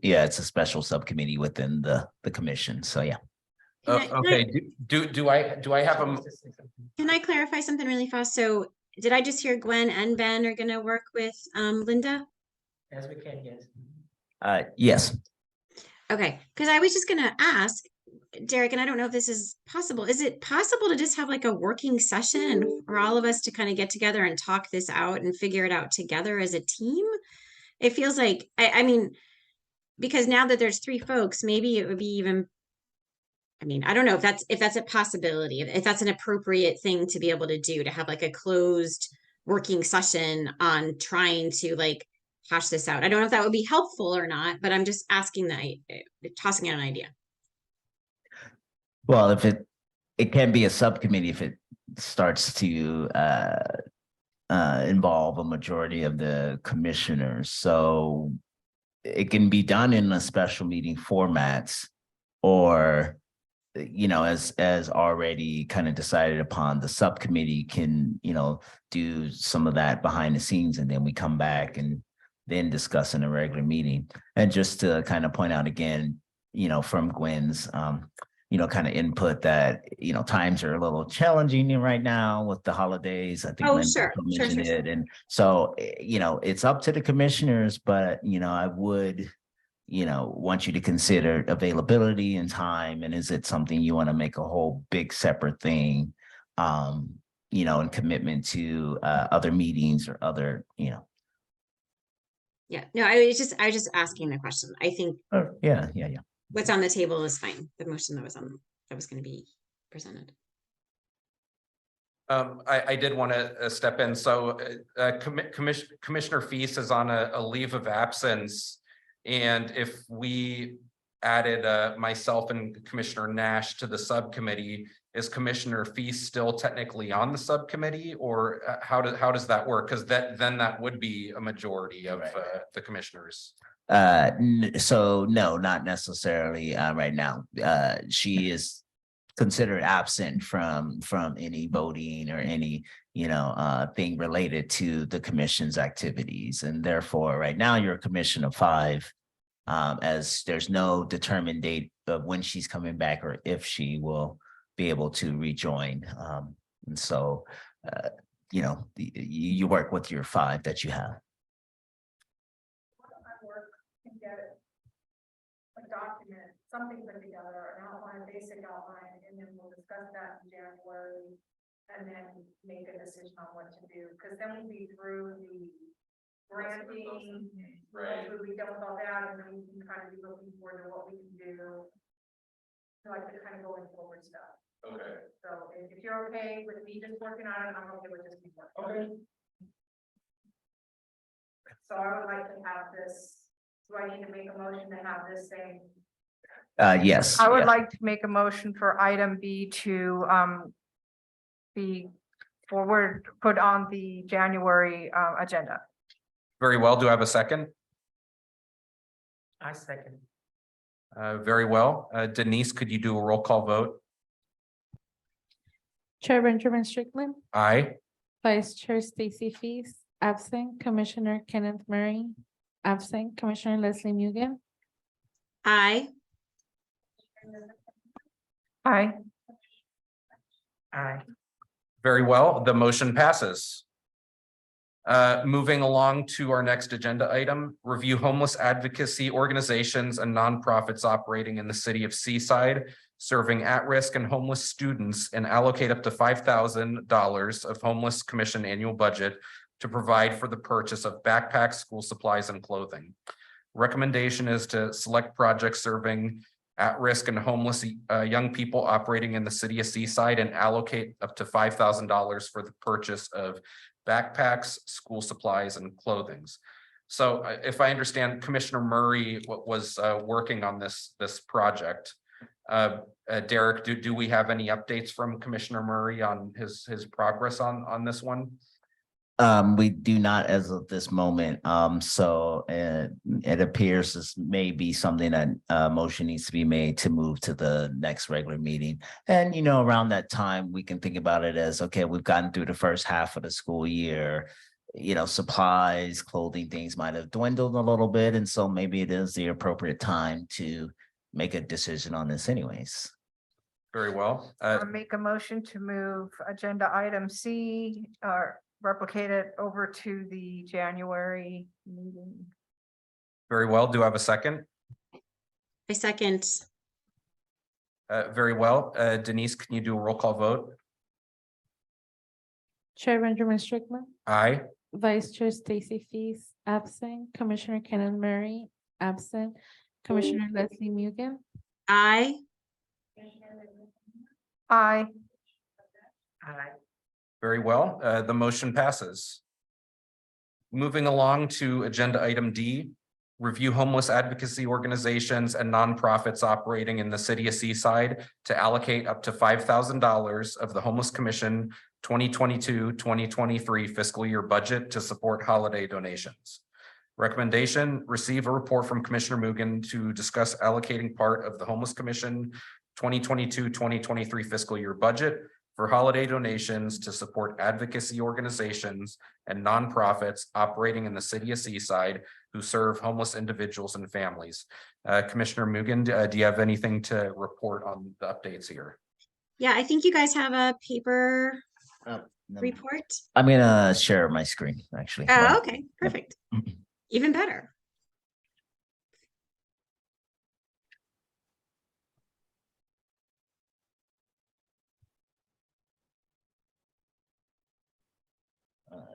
it's a special subcommittee within the commission, so yeah. Okay, do I have a, Can I clarify something really fast? So did I just hear Gwen and Ben are gonna work with Linda? As we can, yes. Yes, Okay, because I was just gonna ask, Derek, and I don't know if this is possible. Is it possible to just have like a working session and for all of us to kind of get together and talk this out and figure it out together as a team? It feels like, I mean, because now that there's three folks, maybe it would be even. I mean, I don't know if that's a possibility, if that's an appropriate thing to be able to do, to have like a closed working session on trying to like hash this out. I don't know if that would be helpful or not, but I'm just asking tossing out an idea. Well, if it can be a subcommittee if it starts to involve a majority of the commissioners. So it can be done in a special meeting formats, or as already kind of decided upon, the subcommittee can, do some of that behind the scenes, and then we come back and then discuss in a regular meeting. And just to kind of point out again, from Gwen's, kind of input that, times are a little challenging right now with the holidays. I think Oh, Linda sure, also sure, mentioned sure, it. And so, it's up to the commissioners, but, I would, want you to consider availability and time. And is it something you want to make a whole big separate thing, and commitment to other meetings or other, Yeah, no, I was just asking the question. I think yeah. what's on the table is fine. The motion that was going to be presented. I did want to step in. So Commissioner Feast is on a leave of absence. And if we added myself and Commissioner Nash to the subcommittee, is Commissioner Feast still technically on the subcommittee, or how does that work? Because then that would be a majority of the commissioners. So no, not necessarily right now. She is considered absent from any voting or any thing related to the commission's activities, and therefore right now you're a commission of 5, as there's no determined date of when she's coming back or if she will be able to rejoin. And so you work with your 5 that you have. Document, something put together, an outline, basic outline, and then we'll discuss that in January. And then make a decision on what to do, because then we'll be through the branding. Right. We'll be done with all that, and then we can kind of be looking forward to what we can do. Like the kind of going forward stuff. Okay. So if you're okay with me just working on it, I'm okay with just me working. Okay. So I would like to have this. Do I need to make a motion to have this thing? Yes. I would yeah. like to make a motion for item B to be put on the January agenda. Very well. Do I have a second? I second. Very well. Denise, could you do a roll call vote? Chair Benjamin Strickland, Aye. Vice Chair Stacy Feast, absent. Commissioner Kenneth Murray, absent. Commissioner Leslie Mugen, Aye. Aye. Aye. Very well. The motion passes. Moving along to our next agenda item, review homeless advocacy organizations and nonprofits operating in the city of Seaside, serving at-risk and homeless students, and allocate up to $5,000 of homeless commission annual budget to provide for the purchase of backpacks, school supplies, and clothing. Recommendation is to select projects serving at-risk and homeless young people operating in the city of Seaside and allocate up to $5,000 for the purchase of backpacks, school supplies, and clothings. So if I understand, Commissioner Murray was working on this project. Derek, do we have any updates from Commissioner Murray on his progress on this one? We do not as of this moment. So it appears this may be something that motion needs to be made to move to the next regular meeting. And, around that time, we can think about it as, okay, we've gotten through the first half of the school year. Supplies, clothing, things might have dwindled a little bit. And so maybe it is the appropriate time to make a decision on this anyways. Very well. I'll make a motion to move agenda item C or replicate it over to the January meeting. Very well. Do I have a second? I second. Very well. Denise, can you do a roll call vote? Chair Benjamin Strickland, Aye. Vice Chair Stacy Feast, absent. Commissioner Kenneth Murray, absent. Commissioner Leslie Mugen, Aye. Aye. Very well, the motion passes. Moving along to agenda item D, review homeless advocacy organizations and nonprofits operating in the city of Seaside to allocate up to $5,000 of the Homeless Commission 2022-2023 fiscal year budget to support holiday donations. Recommendation, receive a report from Commissioner Mugen to discuss allocating part of the Homeless Commission 2022-2023 fiscal year budget for holiday donations to support advocacy organizations and nonprofits operating in the city of Seaside who serve homeless individuals and families. Commissioner Mugen, do you have anything to report on the updates here? Yeah, I think you guys have a paper report. I'm gonna share my screen, actually. Oh, okay, perfect. Even better.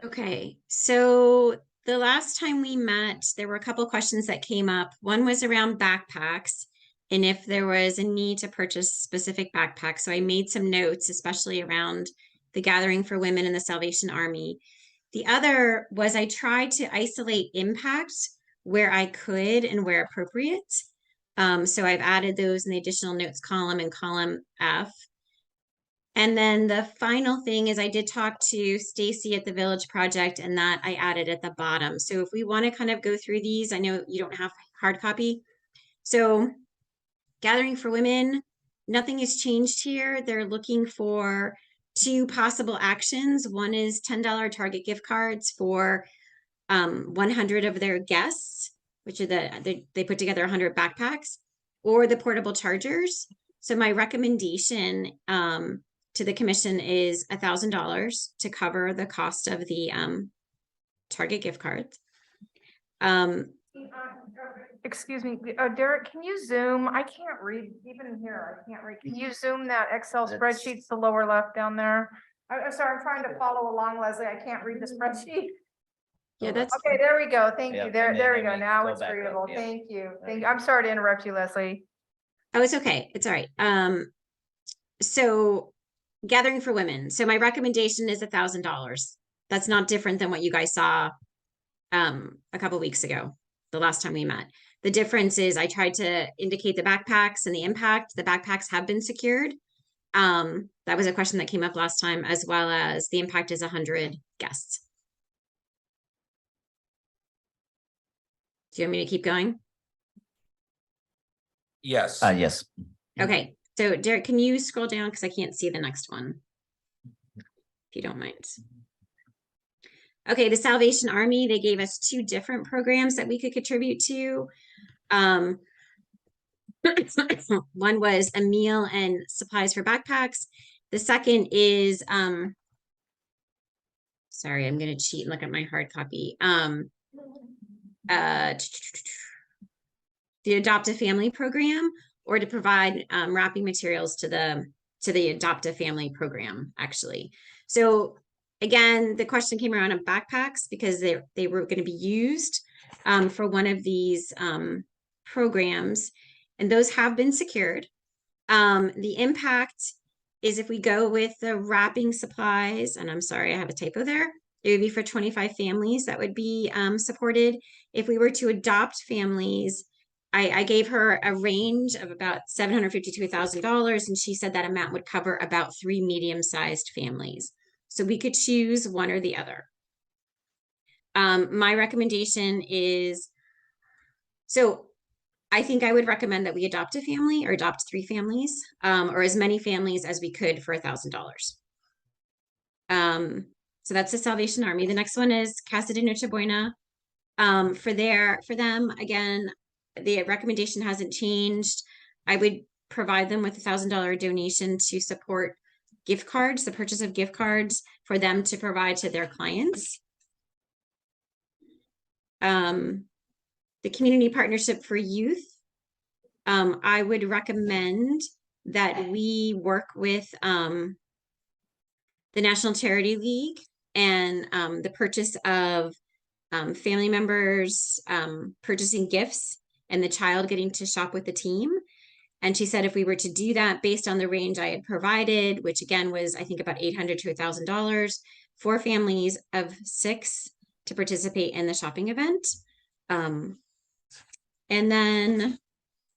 Okay, so the last time we met, there were a couple questions that came up. One was around backpacks and if there was a need to purchase specific backpacks. So I made some notes, especially around the Gathering for Women in the Salvation Army. The other was I tried to isolate impact where I could and where appropriate. So I've added those in the additional notes column and column F. And then the final thing is I did talk to Stacy at the Village Project and that I added at the bottom. So if we want to kind of go through these, I know you don't have hard copy. So Gathering for Women, nothing has changed here. They're looking for 2 possible actions. One is $10 Target gift cards for 100 of their guests, which are they put together 100 backpacks, or the portable chargers. So my recommendation to the commission is $1,000 to cover the cost of the Target gift cards. Excuse me, Derek, can you zoom? I can't read, even here, I can't read. Can you zoom that Excel spreadsheet to the lower left down there? I'm sorry, I'm trying to follow along, Leslie. I can't read the spreadsheet. Yeah, that's Okay, there we go. Thank Yeah, you. There, and there we then go. we Now go it's back up, readable. yeah. Thank you. Thank you. I'm sorry to interrupt you, Leslie. Oh, it's okay. It's all right. So Gathering for Women. So my recommendation is $1,000. That's not different than what you guys saw a couple weeks ago, the last time we met. The difference is I tried to indicate the backpacks and the impact. The backpacks have been secured. That was a question that came up last time, as well as the impact is 100 guests. Do you want me to keep going? Yes. Yes. Okay, so Derek, can you scroll down because I can't see the next one? If you don't mind. Okay, the Salvation Army, they gave us 2 different programs that we could contribute to. One was a meal and supplies for backpacks. The second is sorry, I'm gonna cheat and look at my hard copy. The Adopt a Family program, or to provide wrapping materials to the Adopt a Family program, actually. So again, the question came around on backpacks because they were going to be used for one of these programs, and those have been secured. The impact is if we go with the wrapping supplies, and I'm sorry, I have a typo there. It would be for 25 families that would be supported. If we were to adopt families, I gave her a range of about $750 to $1,000, and she said that amount would cover about 3 medium-sized families. So we could choose one or the other. My recommendation is, so I think I would recommend that we adopt a family or adopt 3 families, or as many families as we could for $1,000. So that's the Salvation Army. The next one is Casa de Noche Buena. For them, again, the recommendation hasn't changed. I would provide them with $1,000 donation to support gift cards, the purchase of gift cards for them to provide to their clients. The Community Partnership for Youth. I would recommend that we work with the National Charity League and the purchase of family members purchasing gifts and the child getting to shop with the team. And she said if we were to do that based on the range I had provided, which again was, I think, about $800 to $1,000 for families of 6 to participate in the shopping event. And then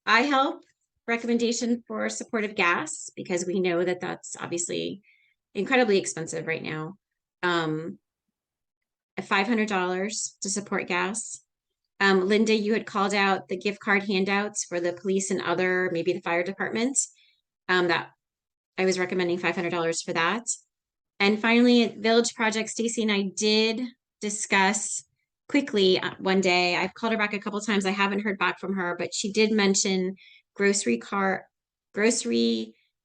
iHelp recommendation for supportive gas, because we know that that's obviously incredibly expensive right now. $500 to support gas. Linda, you had called out the gift card handouts for the police and other, maybe the fire department. That I was recommending $500 for that. And finally, Village Project, Stacy and I did discuss quickly one day. I've called her back a couple times. I haven't heard back from her, but she did mention grocery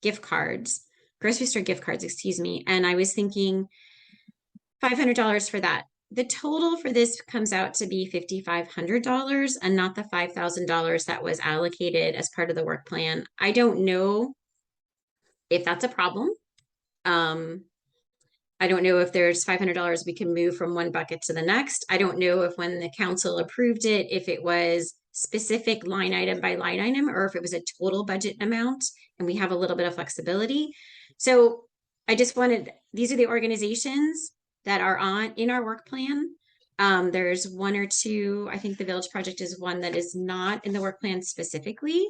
gift cards, grocery store gift cards, excuse me. And I was thinking $500 for that. The total for this comes out to be $5,500 and not the $5,000 that was allocated as part of the work plan. I don't know if that's a problem. I don't know if there's $500 we can move from one bucket to the next. I don't know if when the council approved it, if it was specific line item by line item, or if it was a total budget amount and we have a little bit of flexibility. So I just wanted, these are the organizations that are in our work plan. There's 1 or 2, I think the Village Project is one that is not in the work plan specifically,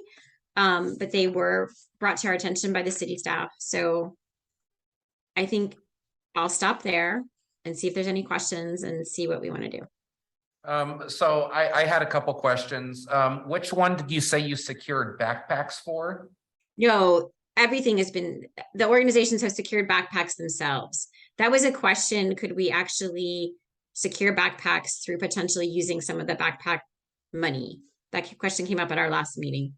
but they were brought to our attention by the city staff. So I think I'll stop there and see if there's any questions and see what we want to do. So I had a couple questions. Which one did you say you secured backpacks for? No, everything has been, the organizations have secured backpacks themselves. That was a question. Could we actually secure backpacks through potentially using some of the backpack money? That question came up at our last meeting.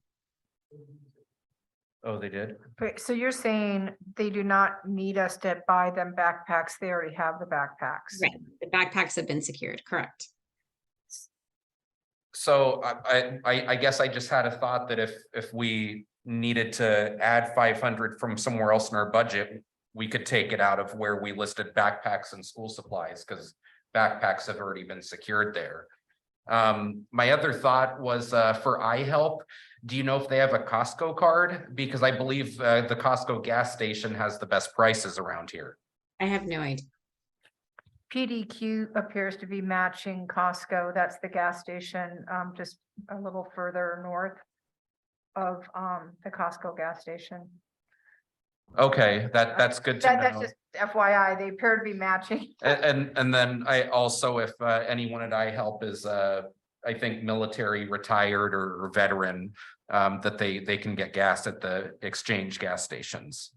Oh, they did? Okay, so you're saying they do not need us to buy them backpacks, they already have the backpacks? Right, the backpacks have been secured, correct. So I guess I just had a thought that if we needed to add 500 from somewhere else in our budget, we could take it out of where we listed backpacks and school supplies, because backpacks have already been secured there. My other thought was for iHelp. Do you know if they have a Costco card? Because I believe the Costco gas station has the best prices around here. I have no idea. PDQ appears to be matching Costco. That's the gas station, just a little further north of the Costco gas station. Okay, that's good to That's know. just FYI, they appear to be matching. And then I also, if anyone at iHelp is I think military, retired, or veteran, that they can get gas at the exchange gas stations.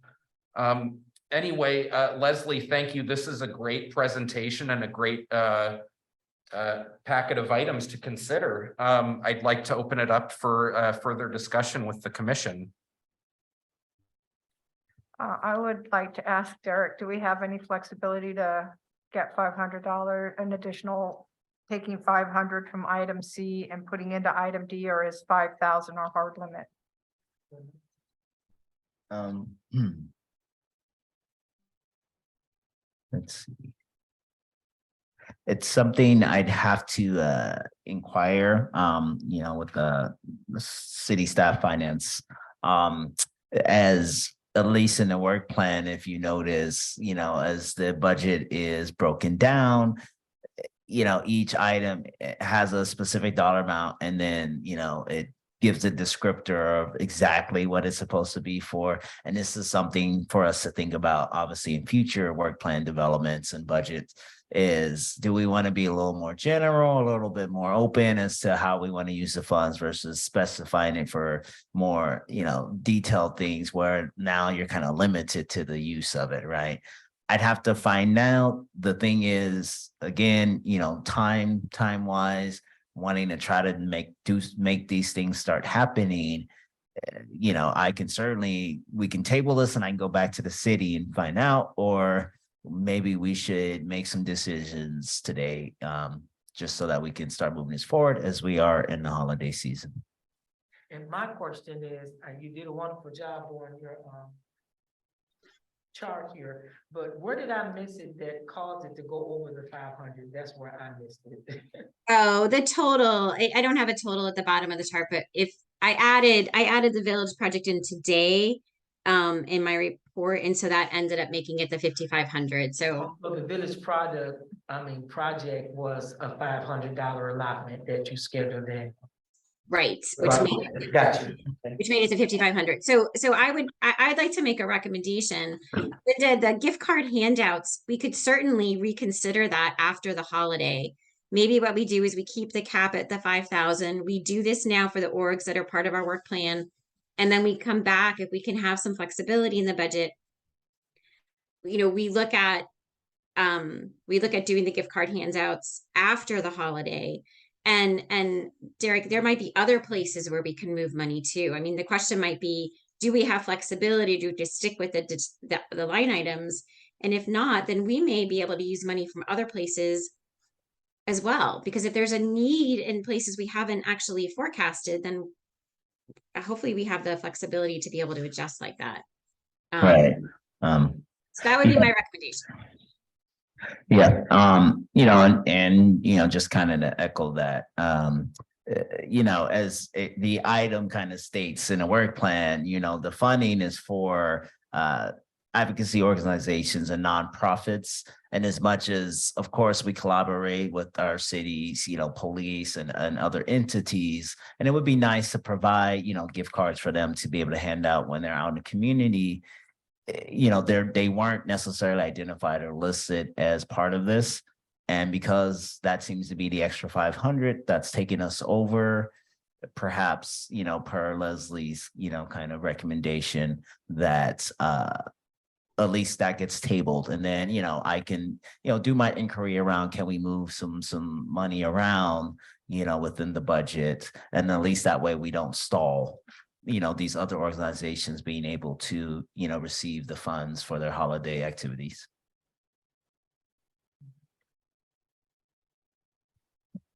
Anyway, Leslie, thank you. This is a great presentation and a great packet of items to consider. I'd like to open it up for further discussion with the commission. I would like to ask Derek, do we have any flexibility to get $500, an additional, taking 500 from item C and putting into item D, or is 5,000 our hard limit? Let's see. It's something I'd have to inquire, with the city staff finance. As at least in the work plan, if you notice, as the budget is broken down, each item has a specific dollar amount, and then, it gives a descriptor of exactly what it's supposed to be for. And this is something for us to think about, obviously, in future work plan developments and budgets, is do we want to be a little more general, a little bit more open as to how we want to use the funds versus specifying it for more, detailed things where now you're kind of limited to the use of it, right? I'd have to find out. The thing is, again, time wise, wanting to try to make these things start happening. I can we can table this and I can go back to the city and find out, or maybe we should make some decisions today, just so that we can start moving this forward as we are in the holiday season. And my question is, you did a wonderful job on chart here, but where did I miss it that caused it to go over the 500? That's where I missed it. Oh, the total, I don't have a total at the bottom of the chart, but if I added the village project in today in my report, and so that ended up making it the 5,500. So But the village project was a $500 allotment that you scheduled in. right, Got you. which made it to 5,500. So I'd like to make a recommendation. The gift card handouts, we could certainly reconsider that after the holiday. Maybe what we do is we keep the cap at the 5,000. We do this now for the orgs that are part of our work plan. And then we come back if we can have some flexibility in the budget. You know, we look at doing the gift card handouts after the holiday. And Derek, there might be other places where we can move money too. I mean, the question might be, do we have flexibility to just stick with the line items? And if not, then we may be able to use money from other places as well. Because if there's a need in places we haven't actually forecasted, then hopefully we have the flexibility to be able to adjust like that. Right. So that would be my recommendation. Yeah, and just kind of to echo that, as the item kind of states in a work plan, the funding is for advocacy organizations and nonprofits. And as much as, of course, we collaborate with our cities, police and other entities, and it would be nice to provide, gift cards for them to be able to hand out when they're out in the community. They weren't necessarily identified or listed as part of this. And because that seems to be the extra 500 that's taking us over, perhaps, per Leslie's, kind of recommendation that at least that gets tabled. And then, I can, do my inquiry around, can we move some money around, within the budget? And at least that way we don't stall these other organizations being able to, receive the funds for their holiday activities.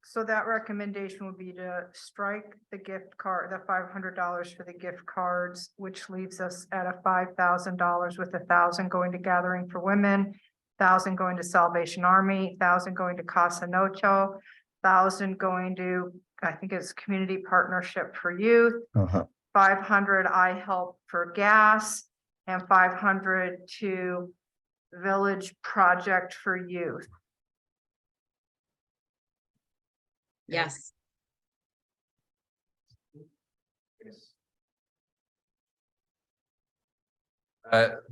So that recommendation would be to strike the gift card, the $500 for the gift cards, which leaves us at a $5,000 with $1,000 going to Gathering for Women, $1,000 going to Salvation Army, $1,000 going to Casa Nocho, $1,000 going to, I think it's Community Partnership for Youth. 500 I Help for Gas, and 500 to Village Project for Youth. Yes.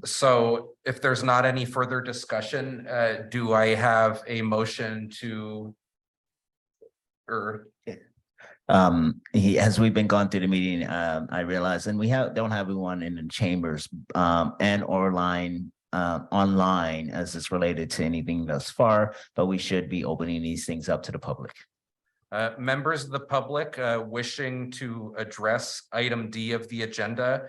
So if there's not any further discussion, do I have a motion to? As we've been going through the meeting, I realize, and we don't have everyone in the chambers and or online as it's related to anything thus far, but we should be opening these things up to the public. Members of the public wishing to address item D of the agenda.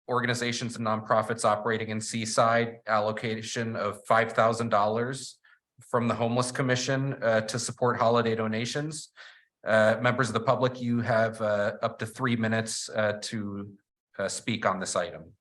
Organizations and nonprofits operating in Seaside, allocation of $5,000 from the Homeless Commission to support holiday donations. Members of the public, you have up to 3 minutes to speak on this item.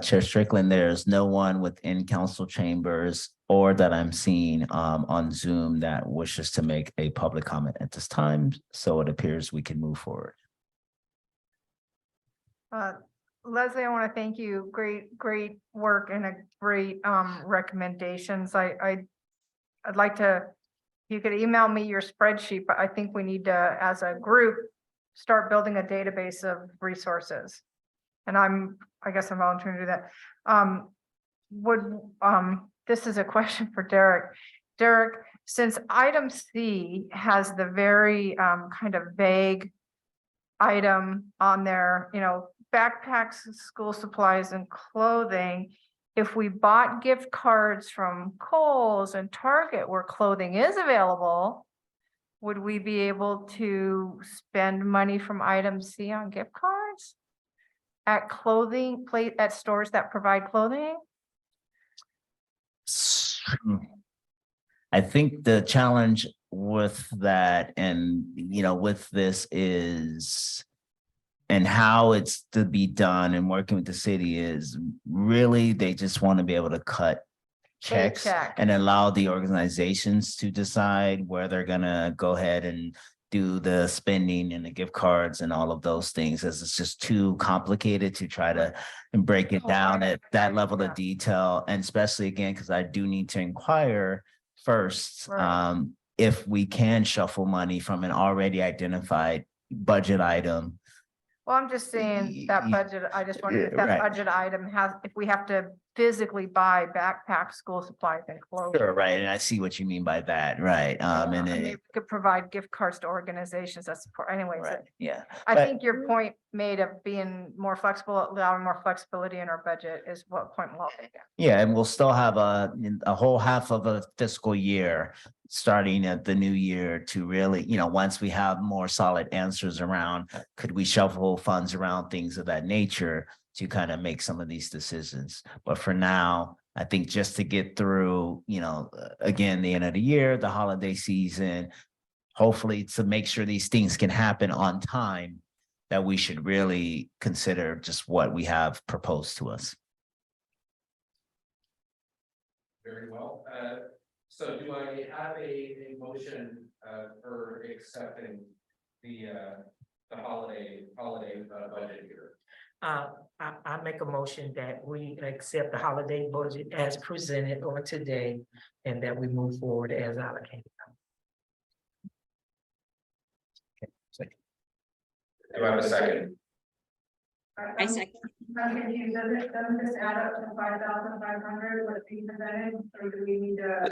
Chair Strickland, there's no one within council chambers or that I'm seeing on Zoom that wishes to make a public comment at this time. So it appears we can move forward. Leslie, I want to thank you. Great work and a great recommendations. I'd like to, you could email me your spreadsheet, but I think we need to, as a group, start building a database of resources. And I guess I'm volunteering to do that. This is a question for Derek. Derek, since item C has the very kind of vague item on there, backpacks, school supplies and clothing, if we bought gift cards from Kohl's and Target where clothing is available, would we be able to spend money from item C on gift cards? At stores that provide clothing? I think the challenge with that and, with this is and how it's to be done and working with the city is really, they just want to be able to cut checks Paycheck. and allow the organizations to decide where they're gonna go ahead and do the spending and the gift cards and all of those things, as it's just too complicated to try to break it Oh, down I- at that level yeah. of detail. And especially again, because I do need to inquire first, Right. if we can shuffle money from an already identified budget item. Well, I'm just saying that budget, I just wondered if that Right. budget item has, if we have to physically buy backpacks, school supplies and clothes. Sure, right, and I see what you mean by that, right, and I mean, it, we could provide gift cards to organizations that support, anyways. right, yeah. I but- think your point made of being more flexible, allowing more flexibility in our budget is what point well taken. Yeah, and we'll still have a whole half of a fiscal year, starting at the new year to really, once we have more solid answers around, could we shuffle funds around, things of that nature to kind of make some of these decisions. But for now, I think just to get through, again, the end of the year, the holiday season, hopefully to make sure these things can happen on time, that we should really consider just what we have proposed to us. Very well. So do I have a motion for accepting the holiday budget here? I make a motion that we accept the holiday budget as presented on today and that we move forward as allocated. Do I have a second? I second. I'm confused, doesn't this add up to 5,500, what he presented, or do we need to?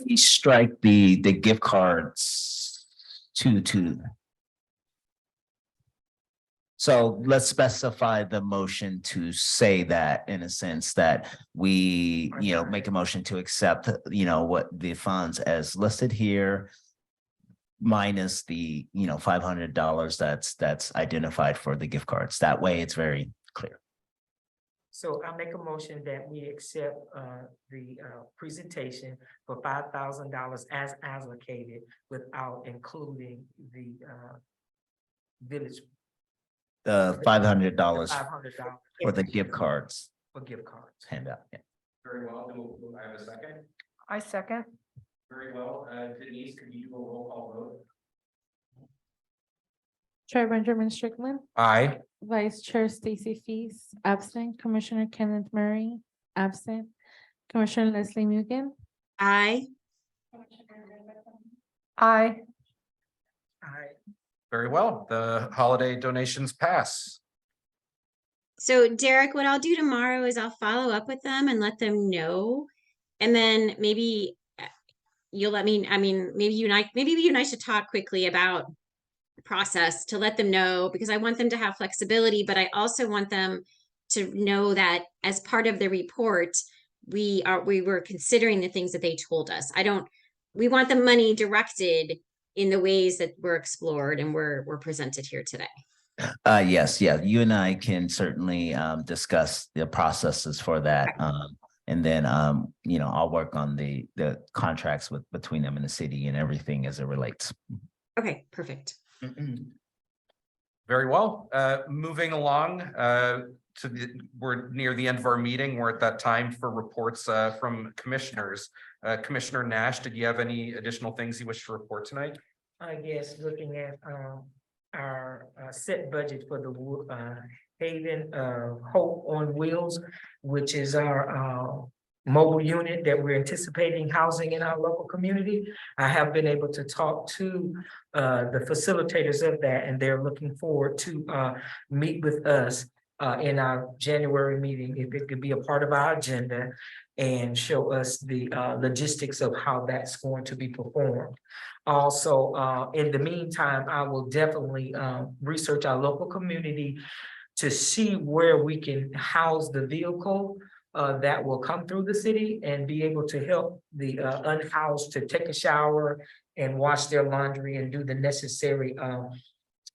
We strike the gift cards to. So let's specify the motion to say that, in a sense that we, make a motion to accept, what the funds as listed here, minus the, $500 that's identified for the gift cards. That way it's very clear. So I make a motion that we accept the presentation for $5,000 as allocated without including the village. The $500 $500 for the gift cards for gift cards. handout. Yeah. Very well. Do I have a second? I second. Very well. Denise, could you do a roll call vote? Chair Benjamin Strickland, Aye. Vice Chair Stacy Feast, absent, Commissioner Kenneth Murray, absent, Commissioner Leslie Mugen, Aye. Aye. All right. Very well. The holiday donations pass. So Derek, what I'll do tomorrow is I'll follow up with them and let them know. And then maybe you'll let me, maybe you and I should talk quickly about the process to let them know, because I want them to have flexibility, but I also want them to know that as part of the report, we were considering the things that they told us. We want the money directed in the ways that were explored and were presented here today. Yes, yeah, you and I can certainly discuss the processes for that. And then I'll work on the contracts between them and the city and everything as it relates. Okay, perfect. Very well. Moving along we're near the end of our meeting. We're at that time for reports from commissioners. Commissioner Nash, did you have any additional things you wish to report tonight? I guess looking at our set budget for the Haven Hope on Wheels, which is our mobile unit that we're anticipating housing in our local community. I have been able to talk to the facilitators of that, and they're looking forward to meet with us in our January meeting, if it could be a part of our agenda, and show us the logistics of how that's going to be performed. Also, in the meantime, I will definitely research our local community to see where we can house the vehicle that will come through the city and be able to help the unhoused to take a shower and wash their laundry and do the necessary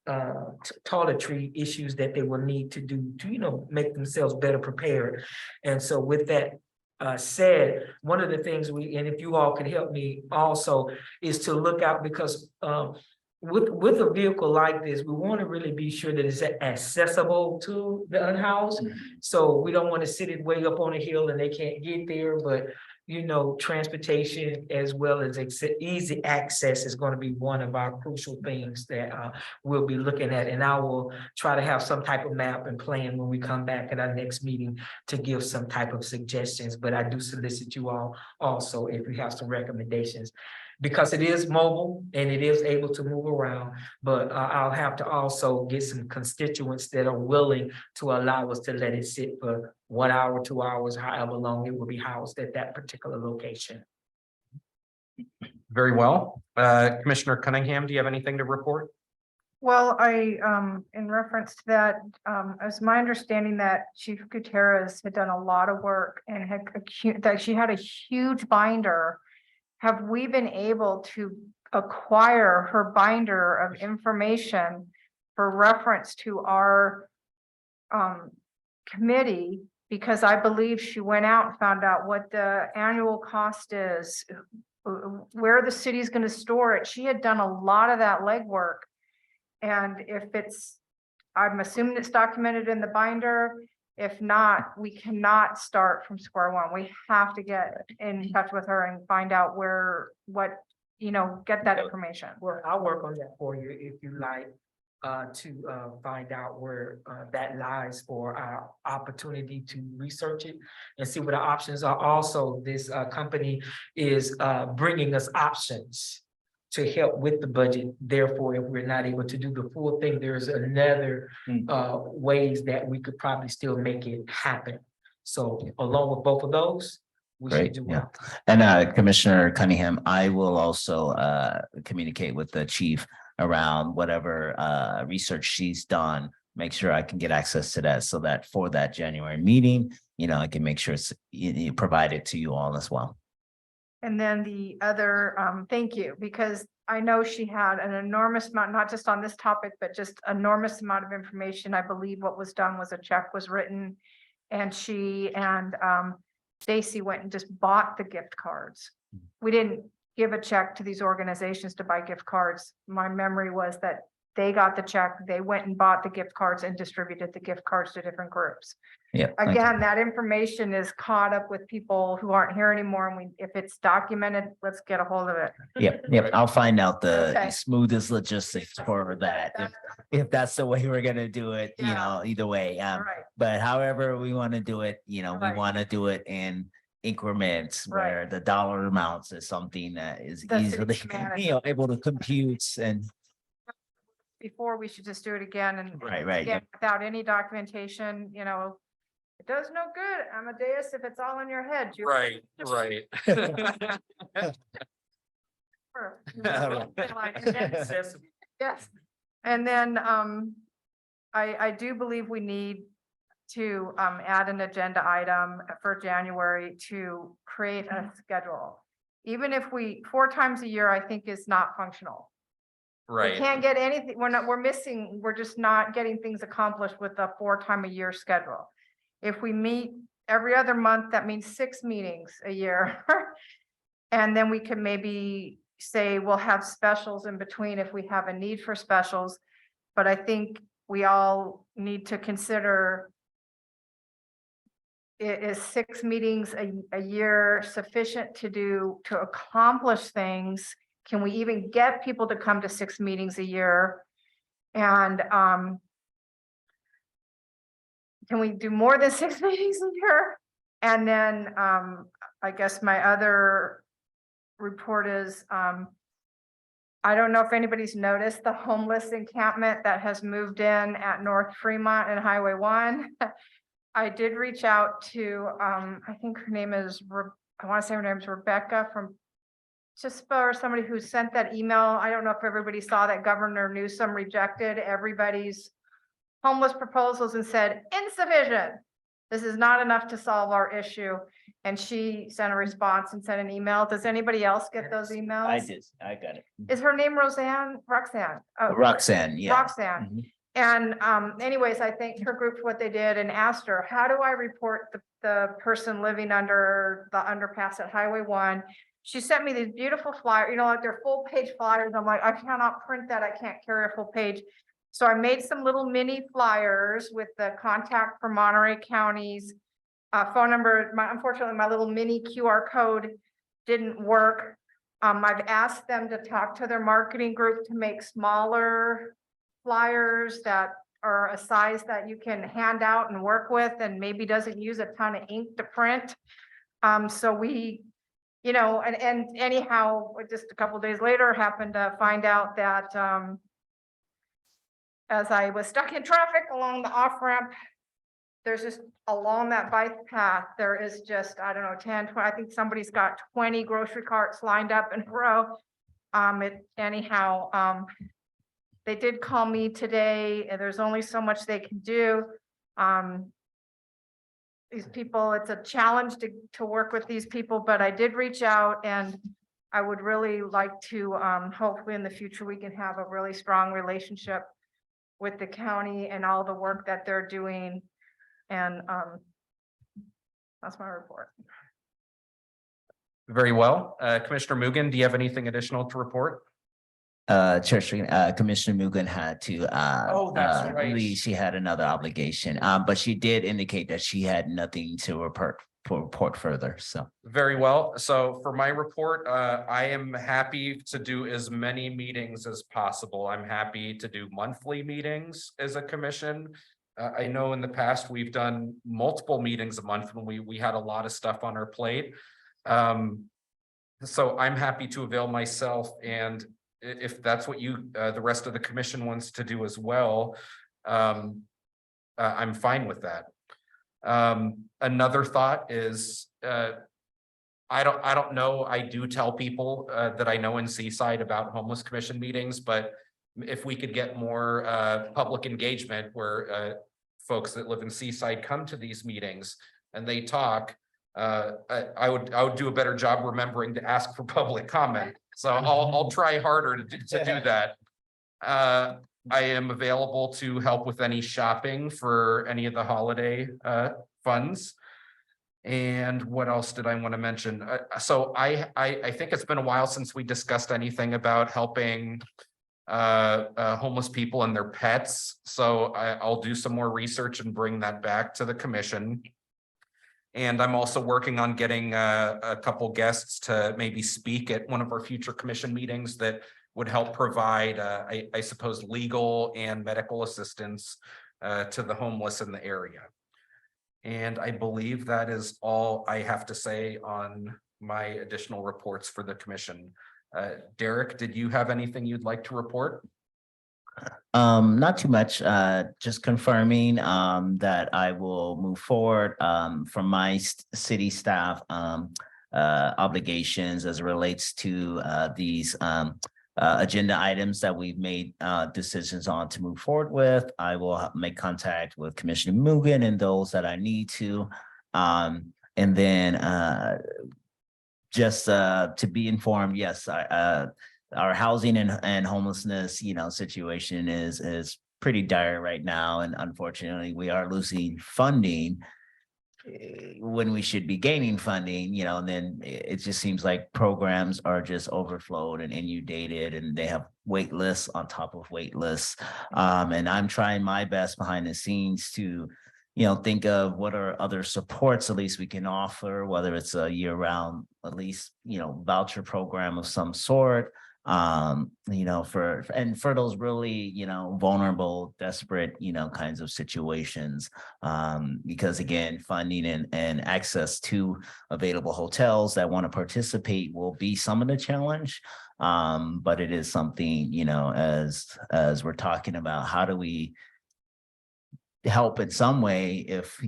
toiletry issues that they will need to do to, make themselves better prepared. And so with that said, one of the things and if you all could help me also, is to look out because, with a vehicle like this, we want to really be sure that it's accessible to the unhoused. So we don't want to sit it way up on a hill and they can't get there, but transportation as well as easy access is going to be one of our crucial things that we'll be looking at. And I will try to have some type of map and plan when we come back at our next meeting to give some type of suggestions. But I do solicit you all also if you have some recommendations. Because it is mobile and it is able to move around, but I'll have to also get some constituents that are willing to allow us to let it sit for 1 hour, 2 hours, however long it will be housed at that particular location. Very well. Commissioner Cunningham, do you have anything to report? Well, in reference to that, it was my understanding that Chief Gutierrez had done a lot of work and that she had a huge binder. Have we been able to acquire her binder of information for reference to our committee? Because I believe she went out and found out what the annual cost is, where the city's going to store it. She had done a lot of that legwork. And I'm assuming it's documented in the binder. If not, we cannot start from square one. We have to get in touch with her and find out get that information. Well, I'll work on that for you if you like, to find out where that lies for our opportunity to research it and see what the options are. Also, this company is bringing us options to help with the budget. Therefore, if we're not able to do the full thing, there's another ways that we could probably still make it happen. So along with both of those, we should Great, do yeah. well. And Commissioner Cunningham, I will also communicate with the chief around whatever research she's done. Make sure I can get access to that so that for that January meeting, I can make sure it's provided to you all as well. And then the other, thank you, because I know she had an enormous amount, not just on this topic, but just enormous amount of information. I believe what was done was a check was written and she and Stacy went and just bought the gift cards. We didn't give a check to these organizations to buy gift cards. My memory was that they got the check, they went and bought the gift cards and distributed the gift cards to different groups. Yeah. Again, that information is caught up with people who aren't here anymore. And if it's documented, let's get a hold of it. Yep. I'll find out the Okay. smoothest logistics for that. If that's the way we're gonna do it, Yeah. either way. Right. But however we want to do it, we Right. want to do it in increments Right. where the dollar amounts is something that is The city easily, manager. able to compute and. Before, we should just do it again and Right. again, without any documentation, it does no good, Amadeus, if it's all in your head. Right. Yes, and then I do believe we need to add an agenda item for January to create a schedule. Even if 4 times a year, I think is not functional. We Right. can't get anything, we're just not getting things accomplished with a 4-time-a-year schedule. If we meet every other month, that means 6 meetings a year. And then we can maybe say we'll have specials in between if we have a need for specials. But I think we all need to consider, is 6 meetings a year sufficient to accomplish things? Can we even get people to come to 6 meetings a year? And can we do more than 6 meetings a year? And then I guess my other report is I don't know if anybody's noticed the homeless encampment that has moved in at North Fremont and Highway 1. I did reach out to I think her name is I want to say her name is Rebecca from for somebody who sent that email. I don't know if everybody saw that Governor Newsom rejected everybody's homeless proposals and said insufficient. This is not enough to solve our issue. And she sent a response and sent an email. Does anybody else get those emails? I did. I got it. Is her name Roxanne? Oh, Roxanne, yeah. Roxanne. Mhm. And anyways, I thanked her group for what they did and asked her, how do I report the person living under the underpass at Highway 1. She sent me these beautiful flyers, you know, like they're full page flyers. I'm like, I cannot print that. I can't carry a full page. So I made some little mini flyers with the contact for Monterey County's phone number. Unfortunately, my little mini QR code didn't work. I've asked them to talk to their marketing group to make smaller flyers that are a size that you can hand out and work with and maybe doesn't use a ton of ink to print. So we, you know, and anyhow, just a couple days later, happened to find out that as I was stuck in traffic along the off ramp, there's just along that bike path, there is just, I don't know, 10, 20, I think somebody's got 20 grocery carts lined up in a row. They did call me today, and there's only so much they can do. These people, it's a challenge to work with these people, but I did reach out, and I would really like to, hopefully in the future, we can have a really strong relationship with the county and all the work that they're doing. And that's my report. Very well. Commissioner Mugen, do you have anything additional to report? Commissioner Mugen had to Oh, that's right. leave. She had another obligation, but she did indicate that she had nothing to report further. So Very well. So for my report, I am happy to do as many meetings as possible. I'm happy to do monthly meetings as a commission. I know in the past we've done multiple meetings a month when we had a lot of stuff on our plate. So I'm happy to avail myself, and if that's what you, the rest of the commission wants to do as well, I'm fine with that. Another thought is, I don't know. I do tell people that I know in Seaside about homeless commission meetings, but if we could get more public engagement where folks that live in Seaside come to these meetings and they talk, I would do a better job remembering to ask for public comment. So I'll try harder to do that. I am available to help with any shopping for any of the holiday funds. And what else did I want to mention? So I think it's been a while since we discussed anything about helping homeless people and their pets. So I'll do some more research and bring that back to the commission. And I'm also working on getting a couple guests to maybe speak at one of our future commission meetings that would help provide, I suppose, legal and medical assistance to the homeless in the area. And I believe that is all I have to say on my additional reports for the commission. Derek, did you have anything you'd like to report? not too much, just confirming that I will move forward from my city staff obligations as it relates to these agenda items that we've made decisions on to move forward with. I will make contact with Commissioner Mugen and those that I need to. And then just to be informed, yes, our housing and homelessness, situation is pretty dire right now. And unfortunately, we are losing funding when we should be gaining funding, and then it just seems like programs are just overflowed and inundated, and they have wait lists on top of wait lists. And I'm trying my best behind the scenes to, think of what are other supports at least we can offer, whether it's a year-round, at least, voucher program of some sort. For those really, vulnerable, desperate, kinds of situations. Because again, funding and access to available hotels that want to participate will be some of the challenge. But it is something, as we're talking about, how do we help in some way if,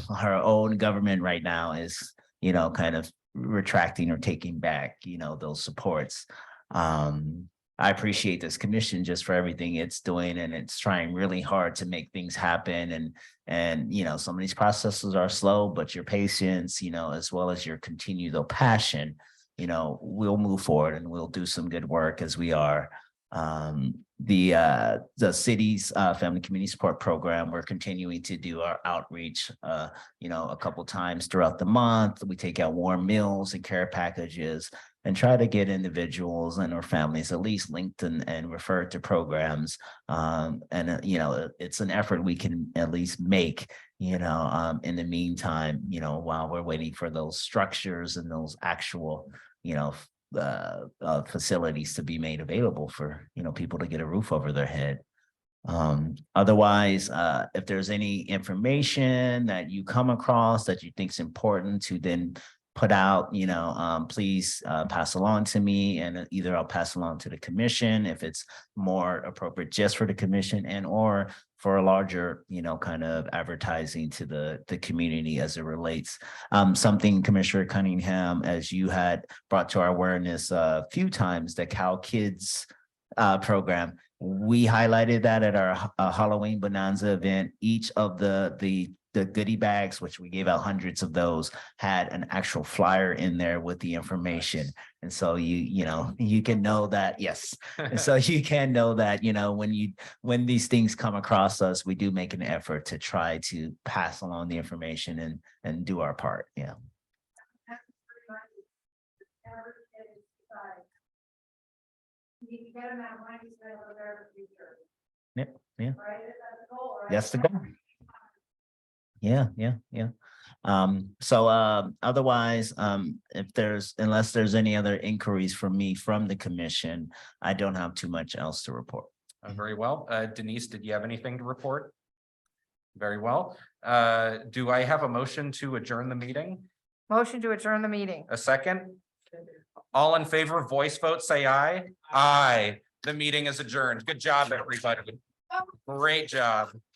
our own government right now is, kind of retracting or taking back, those supports. I appreciate this commission just for everything it's doing, and it's trying really hard to make things happen. And some of these processes are slow, but your patience, as well as your continued passion, we'll move forward and we'll do some good work as we are The city's family community support program, we're continuing to do our outreach, a couple times throughout the month. We take out warm meals and care packages and try to get individuals and or families at least linked and referred to programs. It's an effort we can at least make, in the meantime, while we're waiting for those structures and those actual, facilities to be made available for, people to get a roof over their head. Otherwise, if there's any information that you come across that you think is important to then put out, please pass along to me, and either I'll pass along to the commission if it's more appropriate just for the commission, and or for a larger, kind of advertising to the community as it relates. Something Commissioner Cunningham, as you had brought to our awareness a few times, the Cal Kids program. We highlighted that at our Halloween Bonanza event. Each of the goodie bags, which we gave out hundreds of those, had an actual flyer in there with the information. And so you can know that, yes. And so you can know that, when these things come across us, we do make an effort to try to pass along the information and do our part. Yeah. Yep, yeah. That's the goal. Yeah. Otherwise, unless there's any other inquiries from me from the commission, I don't have too much else to report. Very well. Denise, did you have anything to report? Very well. Do I have a motion to adjourn the meeting? Motion to adjourn the meeting. A second? All in favor, voice vote, say aye. Aye. The meeting is adjourned. Good job, everybody. Great job.